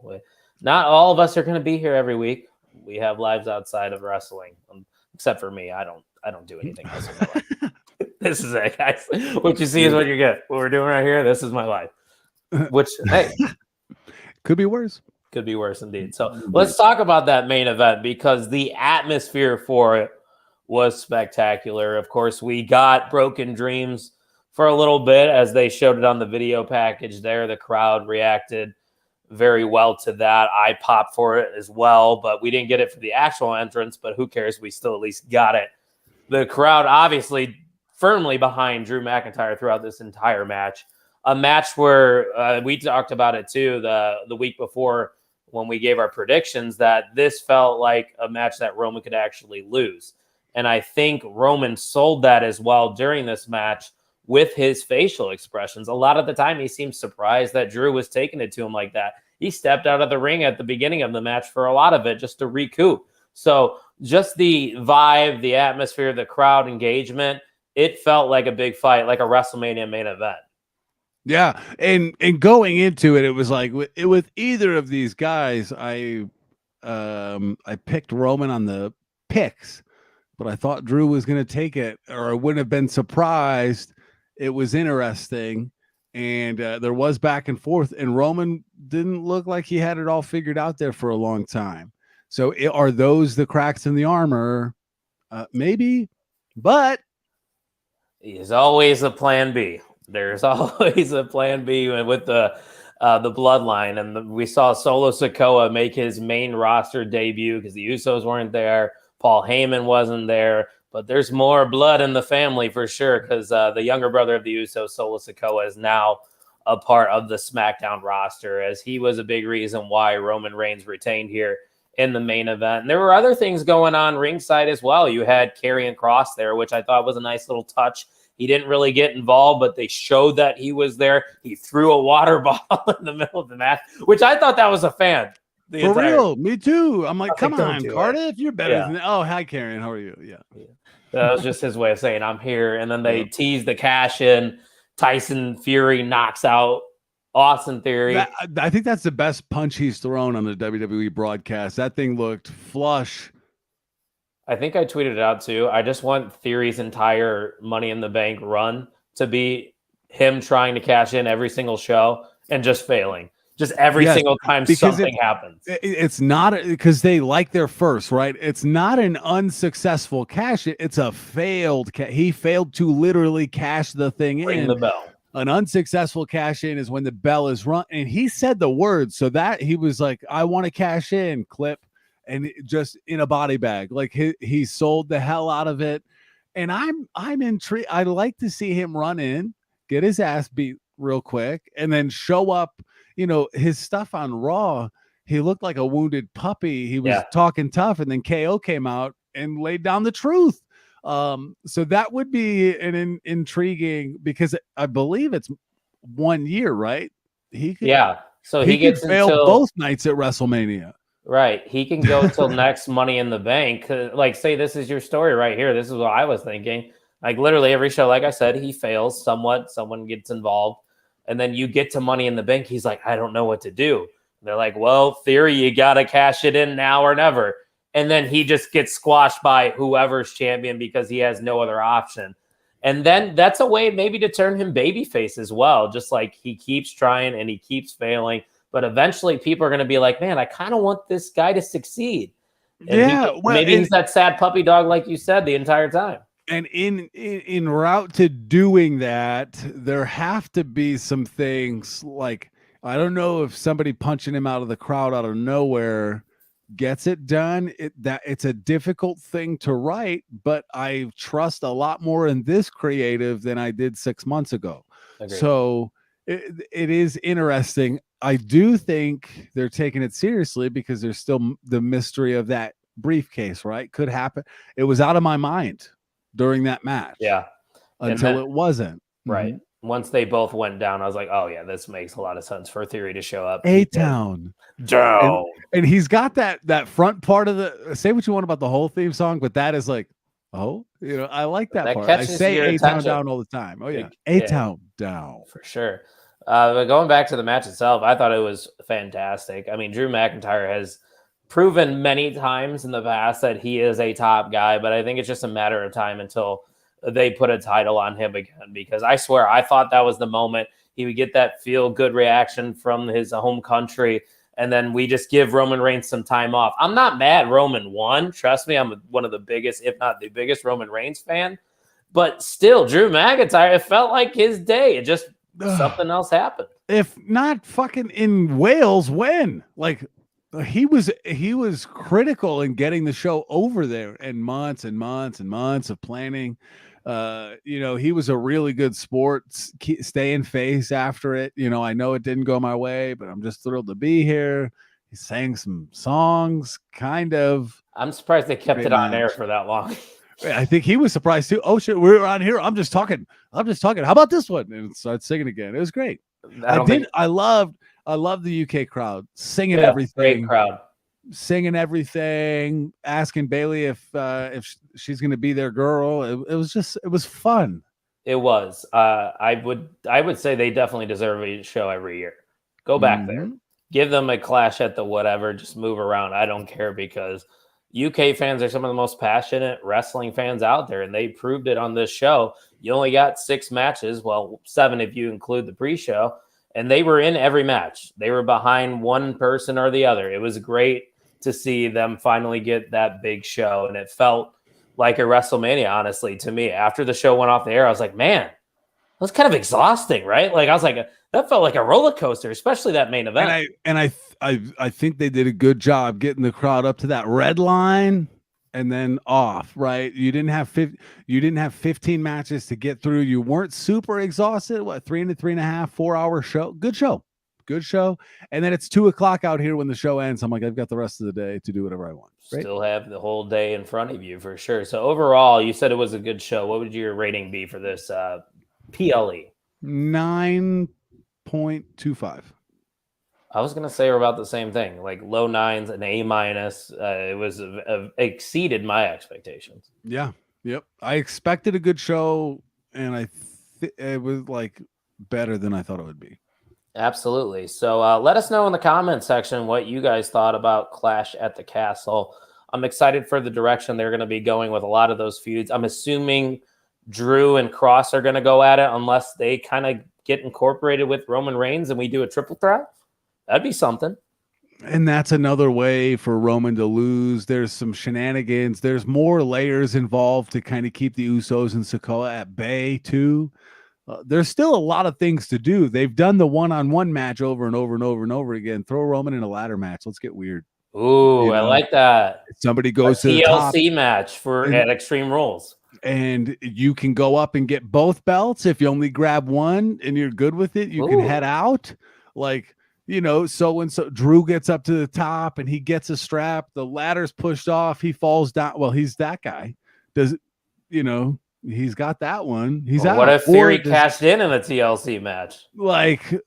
Not all of us are going to be here every week. We have lives outside of wrestling, except for me. I don't do anything else in my life. This is it, guys. What you see is what you get. What we're doing right here, this is my life. Which, hey, could be worse. Could be worse indeed. So let's talk about that main event, because the atmosphere for it was spectacular. Of course, we got Broken Dreams for a little bit as they showed it on the video package there. The crowd reacted very well to that. I popped for it as well, but we didn't get it for the actual entrance, but who cares? We still at least got it. The crowd obviously firmly behind Drew McIntyre throughout this entire match. A match where we talked about it too the week before when we gave our predictions, that this felt like a match that Roman could actually lose. And I think Roman sold that as well during this match with his facial expressions. A lot of the time he seemed surprised that Drew was taking it to him like that. He stepped out of the ring at the beginning of the match for a lot of it just to recoup. So just the vibe, the atmosphere, the crowd engagement, it felt like a big fight, like a WrestleMania main event. Yeah, and going into it, it was like with either of these guys, I picked Roman on the picks, but I thought Drew was going to take it, or I wouldn't have been surprised. It was interesting, and there was back and forth, and Roman didn't look like he had it all figured out there for a long time. So are those the cracks in the armor? Maybe, but there's always a plan B. There's always a plan B with the bloodline. And we saw Solo Sikoa make his main roster debut because the Usos weren't there. Paul Heyman wasn't there. But there's more blood in the family for sure, because the younger brother of the Usos, Solo Sikoa, is now a part of the SmackDown roster, as he was a big reason why Roman Reigns retained here in the main event. And there were other things going on ringside as well. You had Karrion Kross there, which I thought was a nice little touch. He didn't really get involved, but they showed that he was there. He threw a water bottle in the middle of the match, which I thought that was a fan. For real, me too. I'm like, come on, Cardiff, you're better Yeah. than that. Oh, hi, Karrion, how are you? Yeah. That was just his way of saying, I'm here. And then they teased the cash in. Tyson Fury knocks out Austin Theory. I think that's the best punch he's thrown on the WWE broadcast. That thing looked flush. I think I tweeted it out too. I just want Theory's entire Money in the Bank run to be him trying to cash in every single show and just failing. Just every single time something happens. It's not because they like their first, right? It's not an unsuccessful cash. It's a failed. He failed to literally cash the thing in. Ring the bell. An unsuccessful cash in is when the bell is run. And he said the words, so that he was like, I want to cash in, clip. And just in a body bag, like he sold the hell out of it. And I'm intrigued. I'd like to see him run in, get his ass beat real quick, and then show up. His stuff on Raw, he looked like a wounded puppy. He was talking tough, and then KO came out and laid down the truth. So that would be an intriguing, because I believe it's 1 year, right? So he gets fail both nights at WrestleMania. Right. He can go till next Money in the Bank. Like, say this is your story right here. This is what I was thinking. Like, literally every show, like I said, he fails somewhat. Someone gets involved. And then you get to Money in the Bank. He's like, I don't know what to do. And they're like, well, Theory, you got to cash it in now or never. And then he just gets squashed by whoever's champion because he has no other option. And then that's a way maybe to turn him babyface as well. Just like he keeps trying and he keeps failing. But eventually people are going to be like, man, I kind of want this guy to succeed. And maybe he's that sad puppy dog, like you said, the entire time. And in route to doing that, there have to be some things like, I don't know if somebody punching him out of the crowd out of nowhere gets it done. It's a difficult thing to write, but I trust a lot more in this creative than I did 6 months ago. Agreed. So it is interesting. I do think they're taking it seriously because there's still the mystery of that briefcase, right? Could happen. It was out of my mind during that match. Yeah. Until it wasn't. Right. Mm-hmm. Once they both went down, I was like, oh, yeah, this makes a lot of sense for Theory to show up. A-Town. Down. And he's got that front part of the, say what you want about the whole theme song, but that is like, oh, I like that part. I say A-Town down all the time. Oh, yeah. A-Town down. For sure. But going back to the match itself, I thought it was fantastic. I mean, Drew McIntyre has proven many times in the past that he is a top guy, but I think it's just a matter of time until they put a title on him again, because I swear I thought that was the moment he would get that feel-good reaction from his home country, and then we just give Roman Reigns some time off. I'm not mad Roman won. Trust me, I'm one of the biggest, if not the biggest, Roman Reigns fan. But still, Drew McIntyre, it felt like his day. It just, something else happened. If not fucking in Wales, when? Like, he was critical in getting the show over there, and months and months and months of planning. He was a really good sport, staying face after it. I know it didn't go my way, but I'm just thrilled to be here. He sang some songs, kind of. I'm surprised they kept it on air for that long. I think he was surprised too. Oh shit, we're on here. I'm just talking. How about this one? And started singing again. It was great. I loved the UK crowd singing everything. Great crowd. Singing everything, asking Bailey if she's going to be their girl. It was fun. It was. I would say they definitely deserve a show every year. Go back there, give them a clash at the whatever. Just move around. I don't care, because UK fans are some of the most passionate wrestling fans out there, and they proved it on this show. You only got 6 matches, well, 7 if you include the pre-show, and they were in every match. They were behind one person or the other. It was great to see them finally get that big show, and it felt like a WrestleMania, honestly, to me. After the show went off the air, I was like, man, that was kind of exhausting, right? Like, I was like, that felt like a roller coaster, especially that main event. And I think they did a good job getting the crowd up to that red line and then off, right? You didn't have 15 matches to get through. You weren't super exhausted. 3.5, 4 hour show. Good show. And then it's 2:00 out here when the show ends. I'm like, I've got the rest of the day to do whatever I want. Right? Still have the whole day in front of you for sure. So overall, you said it was a good show. What would your rating be for this PLE? 9.25. I was going to say about the same thing, like low 9s, an A-. It was exceeded my expectations. Yeah. Yep. I expected a good show, and it was like better than I thought it would be. Absolutely. So let us know in the comments section what you guys thought about Clash at the Castle. I'm excited for the direction they're going to be going with a lot of those feuds. I'm assuming Drew and Cross are going to go at it unless they kind of get incorporated with Roman Reigns and we do a triple threat. That'd be something. And that's another way for Roman to lose. There's some shenanigans. There's more layers involved to kind of keep the Usos and Sikoa at bay too. There's still a lot of things to do. They've done the one-on-one match over and over and over and over again. Throw Roman in a ladder match. Let's get weird. Ooh, I like that. Somebody goes to the TLC match at Extreme Rules. And you can go up and get both belts. If you only grab one and you're good with it, you can head out. Like, so-and-so. Drew gets up to the top and he gets a strap. The ladder's pushed off. He falls down. Well, he's that guy. He's got that one. He's out. What if Theory cashed in a TLC match? Like,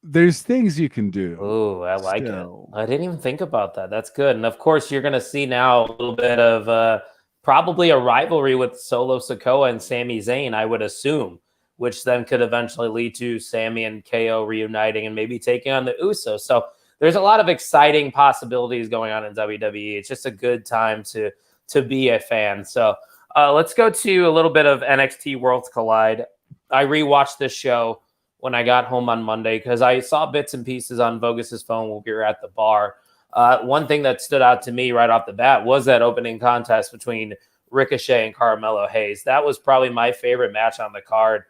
there's things you can do. Ooh, I like it. I didn't even think about that. That's good. And of course, you're going to see now a little bit of probably a rivalry with Solo Sikoa and Sami Zayn, I would assume, which then could eventually lead to Sami and KO reuniting and maybe taking on the Usos. So there's a lot of exciting possibilities going on in WWE. It's just a good time to be a fan. So Let's go to a little bit of NXT Worlds Collide. I rewatched this show when I got home on Monday because I saw bits and pieces on Vogus's phone when we were at the bar. One thing that stood out to me right off the bat was that opening contest between Ricochet and Carmelo Hayes. That was probably my favorite match on the card.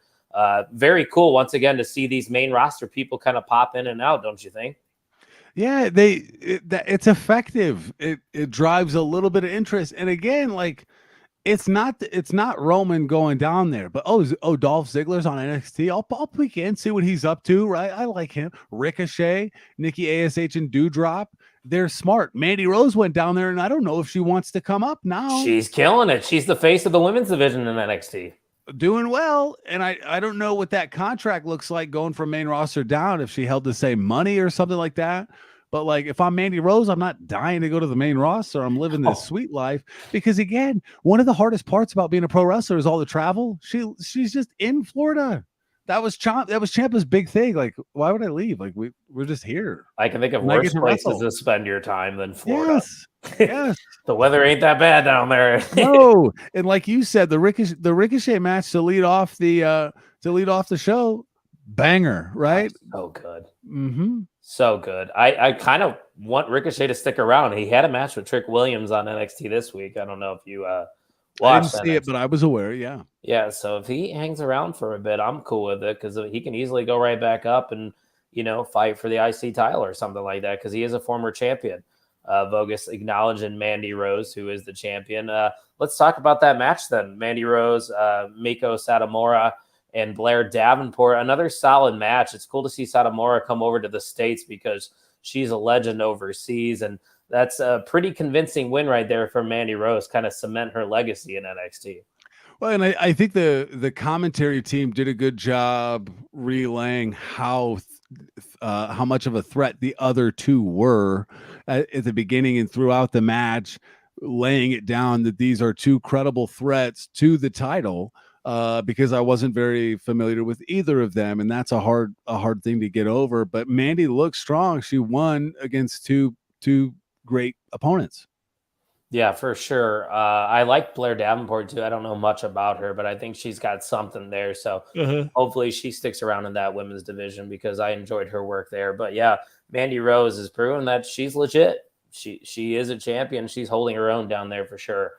Very cool, once again, to see these main roster people kind of pop in and out, don't you think? Yeah, it's effective. It drives a little bit of interest. And again, like it's not Roman going down there, but Dolph Ziggler's on NXT. I'll peek in, see what he's up to, right? I like him. Ricochet, Nikki ASH, and Doudrop. They're smart. Mandy Rose went down there, and I don't know if she wants to come up now. She's killing it. She's the face of the women's division in NXT. Doing well, and I don't know what that contract looks like going from main roster down, if she held the same money or something like that. But like, if I'm Mandy Rose, I'm not dying to go to the main roster. I'm living this sweet life because, again, one of the hardest parts about being a pro wrestler is all the travel. She's just in Florida. That was Ciampa's big thing. Like, why would I leave? Like, we're just here. I can think of worse places to spend your time than Florida. Yes. The weather ain't that bad down there. No, and like you said, the Ricochet match to lead off the show, banger, right? So good. Mm-hmm. So good. I kind of want Ricochet to stick around. He had a match with Trick Williams on NXT this week. I don't know if you watched I didn't see it, but I was aware. Yeah. Yeah. So if he hangs around for a bit, I'm cool with it because he can easily go right back up and, fight for the IC title or something like that because he is a former champion. Vogus acknowledging Mandy Rose, who is the champion. Let's talk about that match then. Mandy Rose, Miko Satomura, and Blair Davenport. Another solid match. It's cool to see Satomura come over to the States because she's a legend overseas, and that's a pretty convincing win right there for Mandy Rose, kind of cement her legacy in NXT. Well, and I think the commentary team did a good job relaying how much of a threat the other two were at the beginning and throughout the match, laying it down that these are two credible threats to the title. Because I wasn't very familiar with either of them, and that's a hard thing to get over. But Mandy looks strong. She won against two great opponents. Yeah, for sure. I like Blair Davenport too. I don't know much about her, but I think she's got something there. So hopefully she sticks around in that women's division because I enjoyed her work there. But yeah, Mandy Rose has proven that she's legit. She is a champion. She's holding her own down there for sure.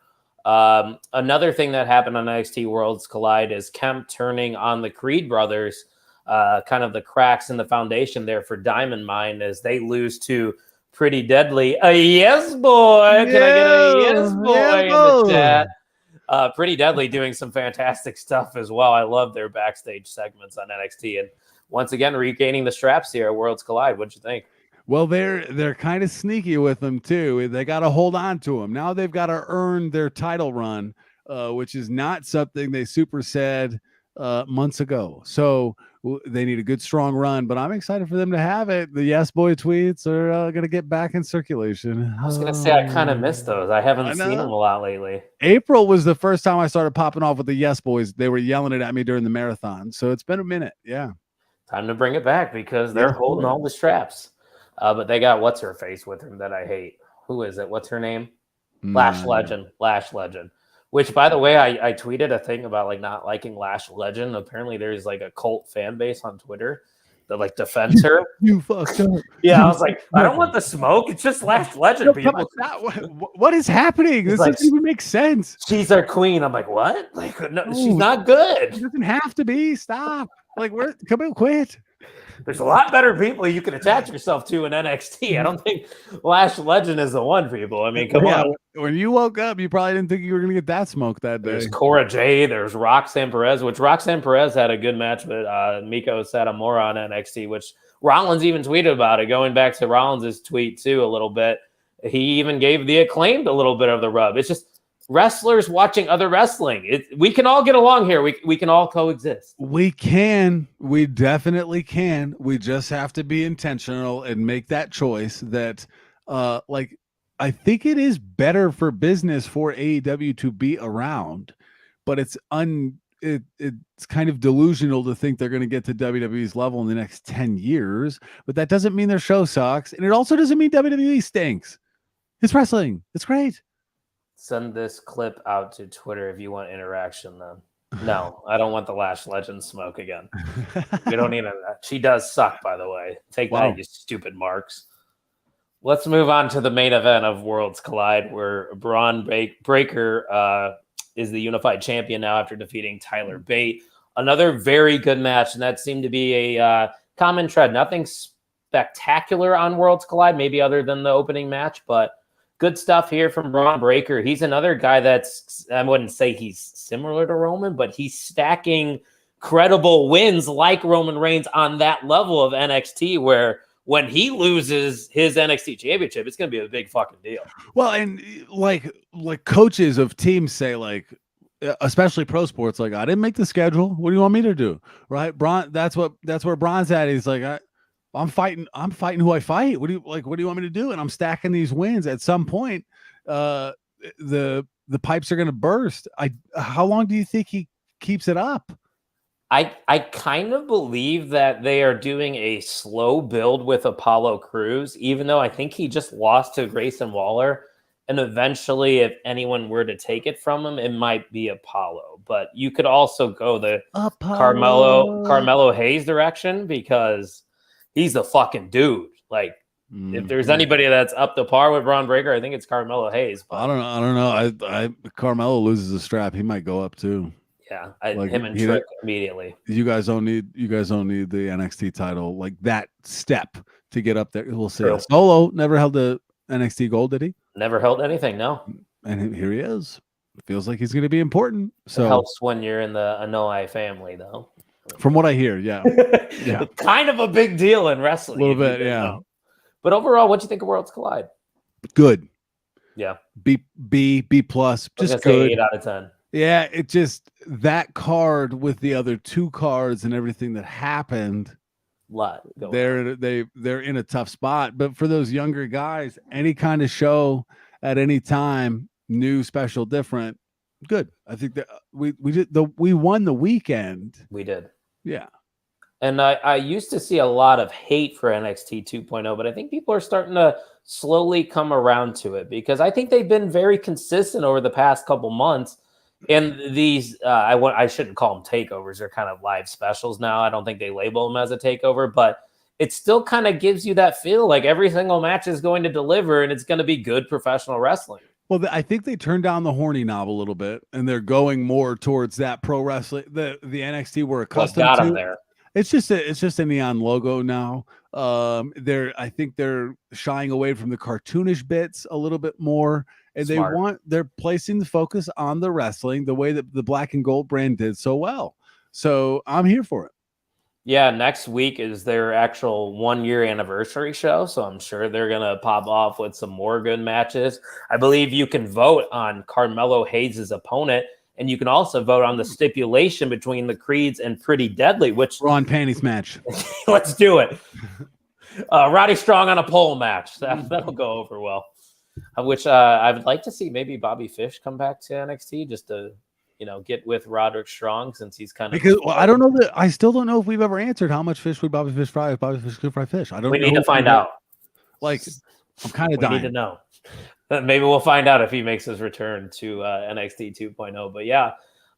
Another thing that happened on NXT Worlds Collide is Kemp turning on the Creed brothers, kind of the cracks in the foundation there for Diamond Mine as they lose to Pretty Deadly. A yes, boy. Can I get a yes, boy in the chat? Pretty Deadly doing some fantastic stuff as well. I love their backstage segments on NXT. And once again, regaining the straps here at Worlds Collide. What'd you think? Well, they're kind of sneaky with them too. They got to hold on to them. Now they've got to earn their title run, which is not something they super said months ago. So they need a good, strong run. But I'm excited for them to have it. The Yes Boy tweets are going to get back in circulation. I was going to say I kind of missed those. I haven't seen them a lot lately. April was the first time I started popping off with the Yes Boys. They were yelling it at me during the marathon. So it's been a minute. Yeah. Time to bring it back because they're holding all the straps. But they got what's her face with him that I hate. Who is it? What's her name? Lash Legend. Which, by the way, I tweeted a thing about like not liking Lash Legend. Apparently, there's like a cult fan base on Twitter that like defends her. You fucked up. Yeah, I was like, I don't want the smoke. It's just Lash Legend, people. What is happening? This doesn't even make sense. She's our queen. I'm like, what? Like, no, she's not good. She doesn't have to be. Stop. Like, come on, quit. There's a lot better people you can attach yourself to in NXT. I don't think Lash Legend is the one, people. I mean, come on. When you woke up, you probably didn't think you were going to get that smoke that day. There's Cora Jade. There's Roxanne Perez, which Roxanne Perez had a good match with Miko Satomura on NXT, which Rollins even tweeted about it. Going back to Rollins' tweet, too, a little bit. He even gave the Acclaimed a little bit of the rub. It's just wrestlers watching other wrestling. We can all get along here. We can all coexist. We can. We definitely can. We just have to be intentional and make that choice that, I think it is better for business for AEW to be around, but it's kind of delusional to think they're going to get to WWE's level in the next 10 years, but that doesn't mean their show sucks. And it also doesn't mean WWE stinks. It's wrestling. It's great. Send this clip out to Twitter if you want interaction then. No, I don't want the Lash Legend smoke again. We don't need that. She does suck, by the way. Take Wow. that, you stupid marks. Let's move on to the main event of Worlds Collide, where Braun Breaker is the unified champion now after defeating Tyler Bate. Another very good match, and that seemed to be a common thread. Nothing spectacular on Worlds Collide, maybe other than the opening match, but good stuff here from Braun Breaker. He's another guy that's, I wouldn't say he's similar to Roman, but he's stacking credible wins like Roman Reigns on that level of NXT, where when he loses his NXT championship, it's going to be a big fucking deal. Well, and like coaches of teams say, like, especially pro sports, like, I didn't make the schedule. What do you want me to do? Right. Braun, that's where Braun's at. He's like, I'm fighting who I fight. What do you want me to do? And I'm stacking these wins. At some point, the pipes are going to burst. How long do you think he keeps it up? I kind of believe that they are doing a slow build with Apollo Crews, even though I think he just lost to Grayson Waller. And eventually, if anyone were to take it from him, it might be Apollo. But you could also go the Carmelo Hayes direction, because he's the fucking dude. Like, if there's anybody that's up to par with Braun Breaker, I think it's Carmelo Hayes. But I don't know. Carmelo loses a strap, he might go up too. Yeah, him and Trick immediately. You guys don't need the NXT title, like that step to get up there. We'll see. True. Solo never held the NXT gold, did he? Never held anything, no. And here he is. It feels like he's going to be important. So it helps when you're in the Anoa'i family, though. From what I hear, yeah. Yeah. Kind of a big deal in wrestling. A little bit, yeah. Know. But overall, what'd you think of Worlds Collide? Good. Yeah. B plus. Just good. Say 8 out of 10. Yeah, it just, that card with the other two cards and everything that happened, they're in a tough spot. But for those younger guys, any kind of show at any time, new, special, different, good. I think that we won the weekend. We did. Yeah. And I used to see a lot of hate for NXT 2.0, but I think people are starting to slowly come around to it, because I think they've been very consistent over the past couple months. And these, I shouldn't call them takeovers. They're kind of live specials now. I don't think they label them as a takeover, but it still kind of gives you that feel like every single match is going to deliver and it's going to be good professional wrestling. Well, I think they turned down the horny knob a little bit, and they're going more towards that pro wrestling, the NXT we're accustomed to. There. It's just a neon logo now. I think they're shying away from the cartoonish bits a little bit more. And they're placing the focus on the wrestling the way that the Black and Gold brand did so well. So I'm here for it. Yeah, next week is their actual 1-year anniversary show. So I'm sure they're going to pop off with some more good matches. I believe you can vote on Carmelo Hayes' opponent, and you can also vote on the stipulation between the Creeds and Pretty Deadly, which Raw and Panties match. Let's do it. Roddy Strong on a pole match. That'll go over well. Which I would like to see maybe Bobby Fish come back to NXT just to, get with Roderick Strong, since he's kind of, because I don't know that I still don't know if we've ever answered how much fish would Bobby Fish fry if Bobby Fish could fry fish. I don't. We need to find out. Like, I'm kind of dying. We need to know. Maybe we'll find out if he makes his return to NXT 2.0. But yeah,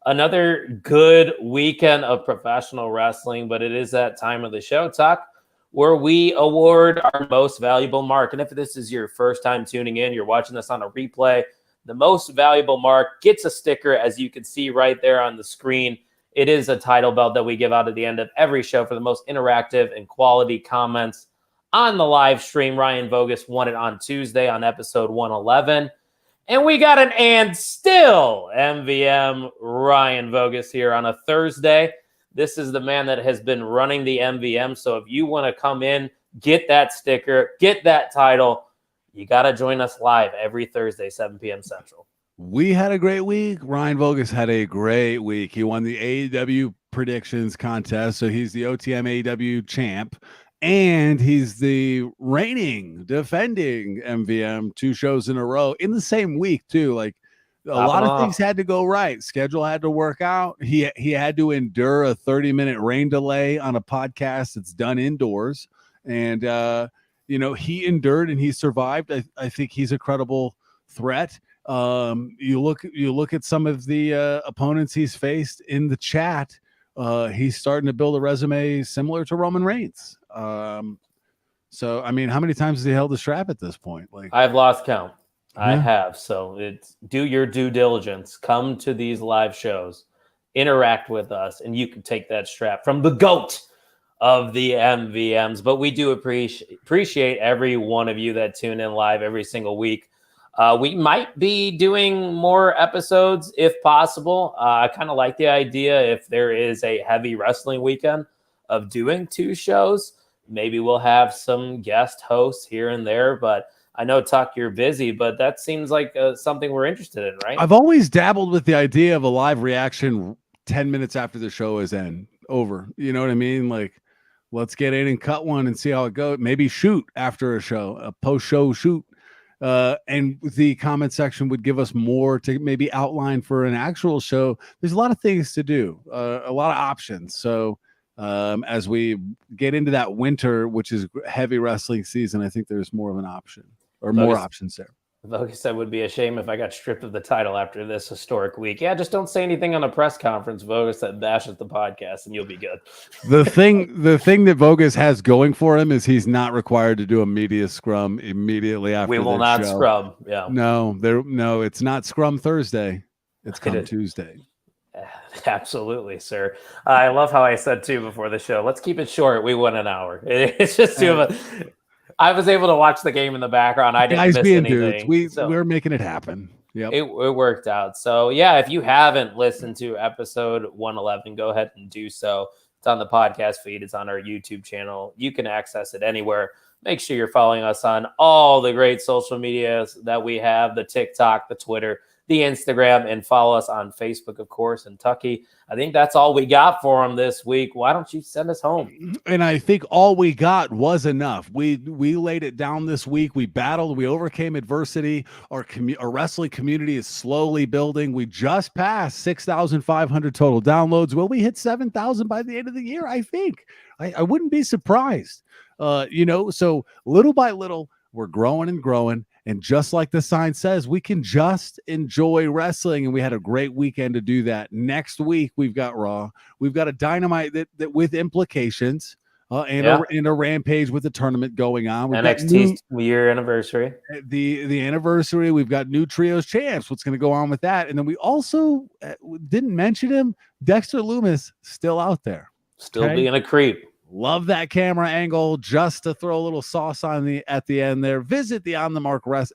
another good weekend of professional wrestling. But it is that time of the show, Tuck, where we award our most valuable mark. And if this is your first time tuning in, you're watching this on a replay, the most valuable mark gets a sticker, as you can see right there on the screen. It is a title belt that we give out at the end of every show for the most interactive and quality comments on the live stream. Ryan Vogus won it on Tuesday on episode 111. And we got an and still MVM Ryan Vogus here on a Thursday. This is the man that has been running the MVM. So if you want to come in, get that sticker, get that title, you got to join us live every Thursday, 7 p.m. Central. We had a great week. Ryan Vogus had a great week. He won the AEW predictions contest. So he's the OTM AEW champ, and he's the reigning, defending MVM 2 shows in a row in the same week too. Like, a lot of things had to go right. Schedule had to work out. He had to endure a 30-minute rain delay on a podcast that's done indoors. And, he endured and he survived. I think he's a credible threat. You look at some of the opponents he's faced in the chat. He's starting to build a resume similar to Roman Reigns. So I mean, how many times has he held the strap at this point? Like, I've lost count. I Yeah. have. So it's do your due diligence. Come to these live shows, interact with us, and you can take that strap from the GOAT of the MVMs. But we do appreciate every one of you that tune in live every single week. We might be doing more episodes if possible. I kind of like the idea if there is a heavy wrestling weekend of doing 2 shows. Maybe we'll have some guest hosts here and there, but I know, Tuck, you're busy, but that seems like something we're interested in, right? I've always dabbled with the idea of a live reaction 10 minutes after the show is over. You know what I mean? Like, let's get in and cut one and see how it goes. Maybe shoot after a show, a post-show shoot. And the comment section would give us more to maybe outline for an actual show. There's a lot of things to do, a lot of options. So as we get into that winter, which is heavy wrestling season, I think there's more of an option or more options there. Vogus said would be a shame if I got stripped of the title after this historic week. Yeah, just don't say anything on a press conference, Vogus, that bashes the podcast, and you'll be good. The thing that Vogus has going for him is he's not required to do a media scrum immediately after. We will not scrum. Yeah. No, it's not Scrum Thursday. It's Come Tuesday. Absolutely, sir. I love how I said too before the show. Let's keep it short. We went an hour. It's just two of us. I was able to watch the game in the background. I didn't miss anything. Dudes. We're making it happen. Yeah, it worked out. So yeah, if you haven't listened to episode 111, go ahead and do so. It's on the podcast feed. It's on our YouTube channel. You can access it anywhere. Make sure you're following us on all the great social medias that we have: the TikTok, the Twitter, the Instagram, and follow us on Facebook, of course. And Tucky, I think that's all we got for him this week. Why don't you send us home? And I think all we got was enough. We laid it down this week. We battled. We overcame adversity. Our wrestling community is slowly building. We just passed 6,500 total downloads. Will we hit 7,000 by the end of the year? I think. I wouldn't be surprised. So little by little, we're growing and growing. And just like the sign says, we can just enjoy wrestling. And we had a great weekend to do that. Next week, we've got Raw. We've got a Dynamite that with implications and a Rampage with the tournament going on. We've NXT's year anniversary. The anniversary. We've got new Trios champs. What's going to go on with that? And then we also didn't mention him. Dexter Lumis still out there. Still being a creep. Love that camera angle, just to throw a little sauce on at the end there. Visit the On the Mark Wrestling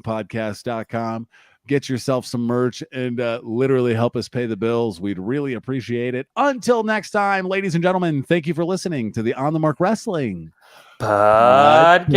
Podcast.com. Get yourself some merch and literally help us pay the bills. We'd really appreciate it. Until next time, ladies and gentlemen, thank you for listening to the On the Mark Wrestling Podcast.